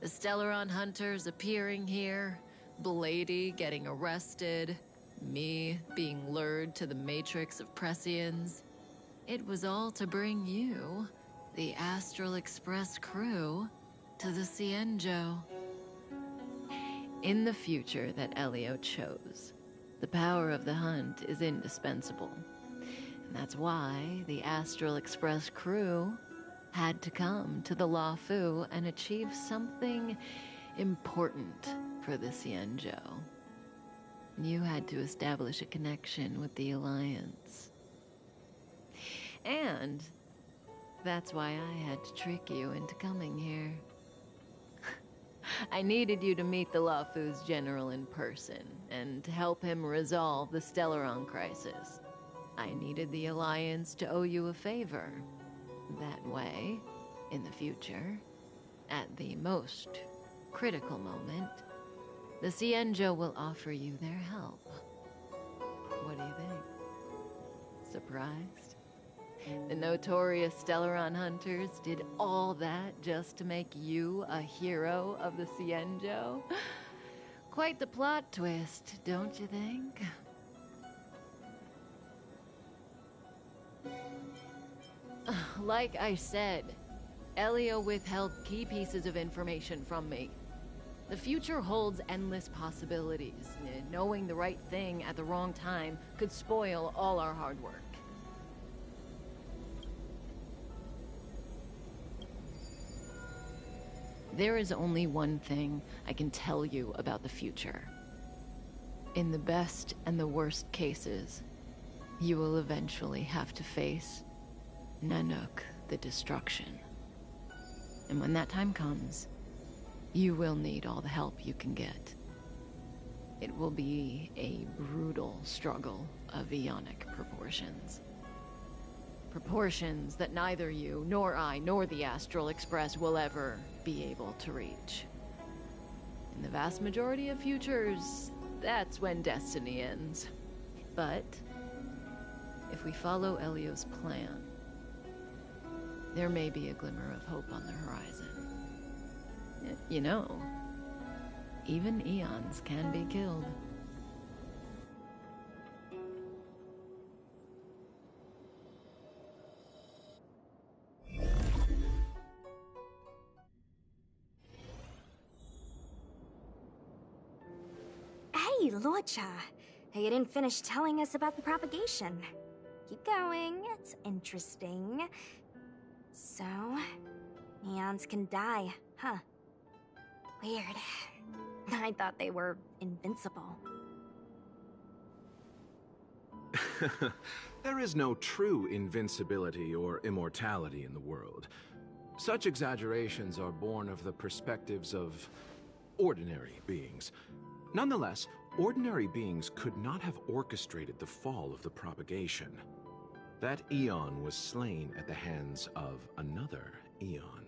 The Stellaron hunters appearing here, Blady getting arrested, me being lured to the Matrix of Prescience. It was all to bring you, the Astral Express crew, to the Cienjo. In the future that Elio chose, the power of the hunt is indispensable. And that's why the Astral Express crew had to come to the Luofu and achieve something important for the Cienjo. You had to establish a connection with the Alliance. And that's why I had to trick you into coming here. I needed you to meet the Luofu's general in person and to help him resolve the Stellaron crisis. I needed the Alliance to owe you a favor. That way, in the future, at the most critical moment, the Cienjo will offer you their help. What do you think? Surprised? The notorious Stellaron hunters did all that just to make you a hero of the Cienjo? Quite the plot twist, don't you think? Like I said, Elio withheld key pieces of information from me. The future holds endless possibilities. Knowing the right thing at the wrong time could spoil all our hard work. There is only one thing I can tell you about the future. In the best and the worst cases, you will eventually have to face Nanook, the destruction. And when that time comes, you will need all the help you can get. It will be a brutal struggle of Ionic proportions. Proportions that neither you, nor I, nor the Astral Express will ever be able to reach. In the vast majority of futures, that's when destiny ends. But if we follow Elio's plan, there may be a glimmer of hope on the horizon. You know, even eons can be killed. Hey, Luocha. You didn't finish telling us about the propagation. Keep going, it's interesting. So, eons can die, huh? Weird. I thought they were invincible. There is no true invincibility or immortality in the world. Such exaggerations are born of the perspectives of ordinary beings. Nonetheless, ordinary beings could not have orchestrated the fall of the propagation. That eon was slain at the hands of another eon.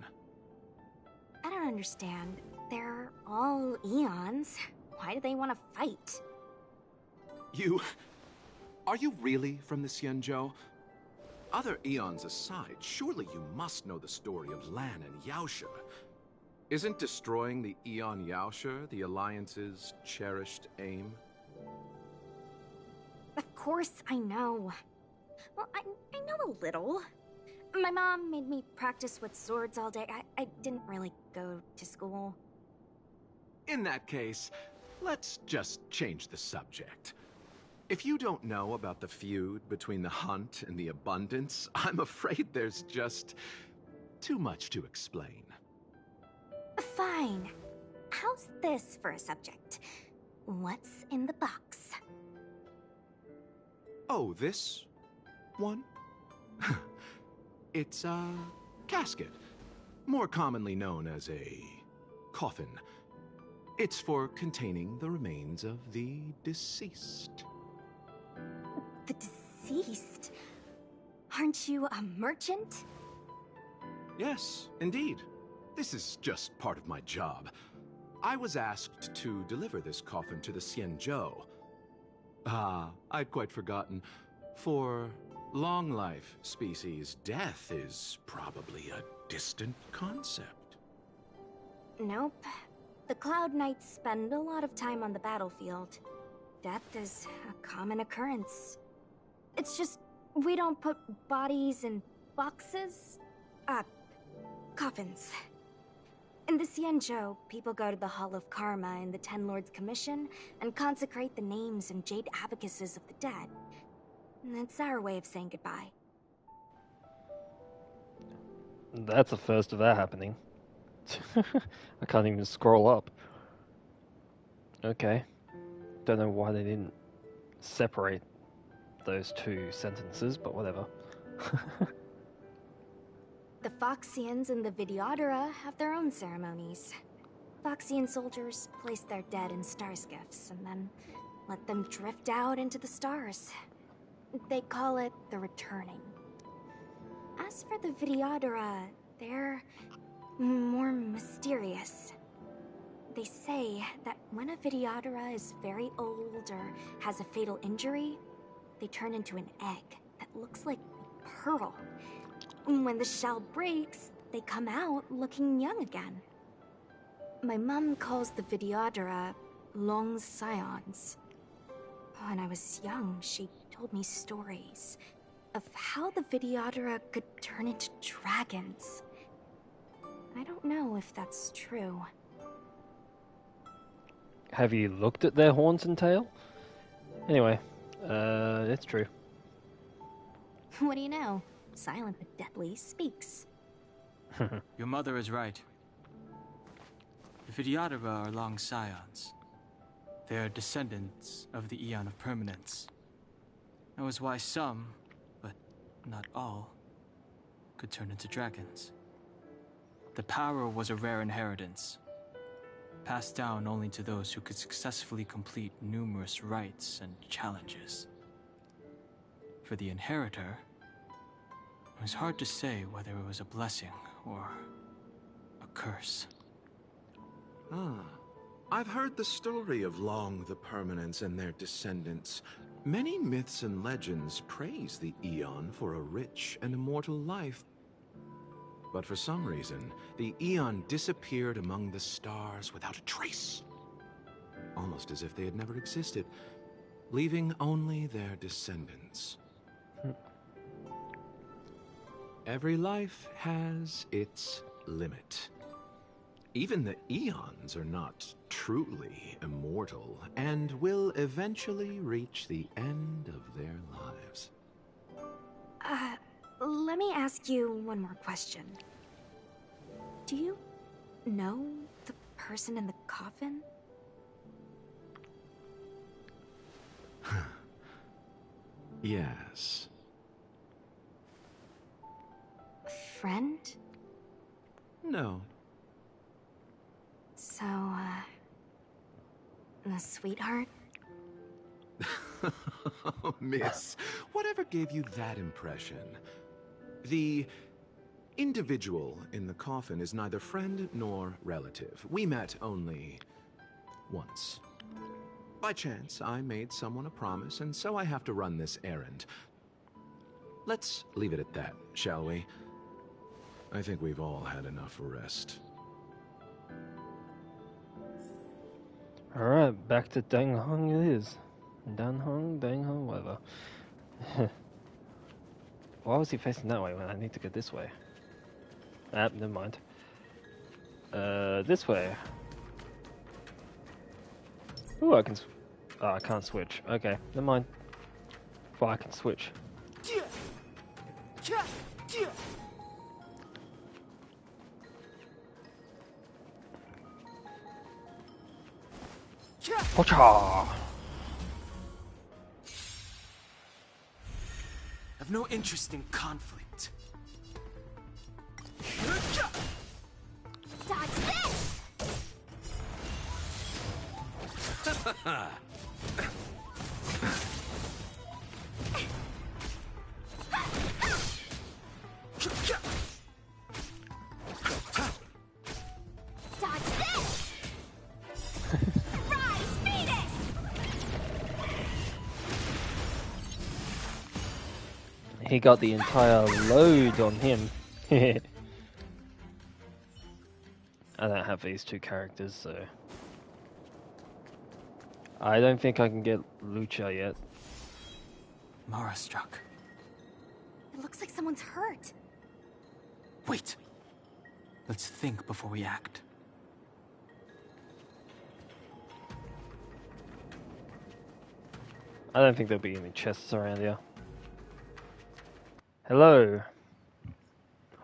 I don't understand. They're all eons. Why do they want to fight? Are you really from the Cienjo? Other eons aside, surely you must know the story of Lan and Yaosha. Isn't destroying the Eon Yaosha the Alliance's cherished aim? Of course I know. Well, I know a little. My mom made me practice with swords all day. I didn't really go to school. In that case, let's just change the subject. If you don't know about the feud between the Hunt and the Abundance, I'm afraid there's just too much to explain. Fine. How's this for a subject? What's in the box? Oh, this one? It's a casket, more commonly known as a coffin. It's for containing the remains of the deceased. The deceased? Aren't you a I was asked to deliver this coffin to the Xianzhou. Ah, I'd quite forgotten. For long life species, death is probably a distant concept. Nope. The Cloud Knights spend a lot of time on the battlefield. Death is a common occurrence. It's just, we don't put bodies in boxes? Coffins. In the Xianzhou, people go to the Hall of Karma in the Ten Lords Commission and consecrate the names and jade abacuses of the dead. It's our way of saying goodbye. That's the first of that happening. I can't even scroll up. Okay. Don't know why they didn't separate those two sentences, but whatever. The Foxians and the Videodora have their own ceremonies. Foxian soldiers place their dead in star skiffs and then let them drift out into the stars. They call it the returning. As for the Videodora, they're more mysterious. They say that when a Videodora is very old or has a fatal injury, they turn into an egg that looks like a pearl. When the shell breaks, they come out looking young again. My mom calls the Videodora long scions. When I was young, she told me stories of how the Videodora could turn into dragons. I don't know if that's true. Have you looked at their horns and tail? Anyway, it's true. What do you know? Silent but deadly speaks. Your mother is right. The Videodora are long scions. They are descendants of the Eon of Permanence. That was why some, but not all, could turn into dragons. The power was a rare inheritance, passed down only to those who could successfully complete numerous rites and challenges. For the inheritor, it was hard to say whether it was a blessing or a curse. I've heard the story of Long the Permanence and their descendants. Many myths and legends praise the Eon for a rich and immortal life. But for some reason, the Eon disappeared among the stars without a trace. Almost as if they had never existed, leaving only their descendants. Every life has its limit. Even the Eons are not truly immortal and will eventually reach the end of their lives. Let me ask you one more question. Do you know the person in the coffin? Yes. Friend? No. So, a sweetheart? Miss, whatever gave you that impression? The individual in the coffin is neither friend nor relative. We met only once. By chance, I made someone a promise, and so I have to run this errand. Let's leave it at that, shall we? I think we've all had enough rest. Alright, back to Danghang it is. Danhang, Danghang, whatever. Why was he facing that way when I need to go this way? Never mind. This way. Ooh, I can... Oh, I can't switch. Okay, never mind. Well, I can switch. Pocha! Have no interest in conflict. Dodge this! Dodge this! he got the entire load on him. I don't have these two characters, so I don't think I can get Lucha yet. Mara struck. It looks like someone's hurt. Wait. Let's think before we act. I don't think there'll be any chests around here. Hello.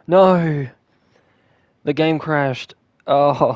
No! The game crashed. Oh.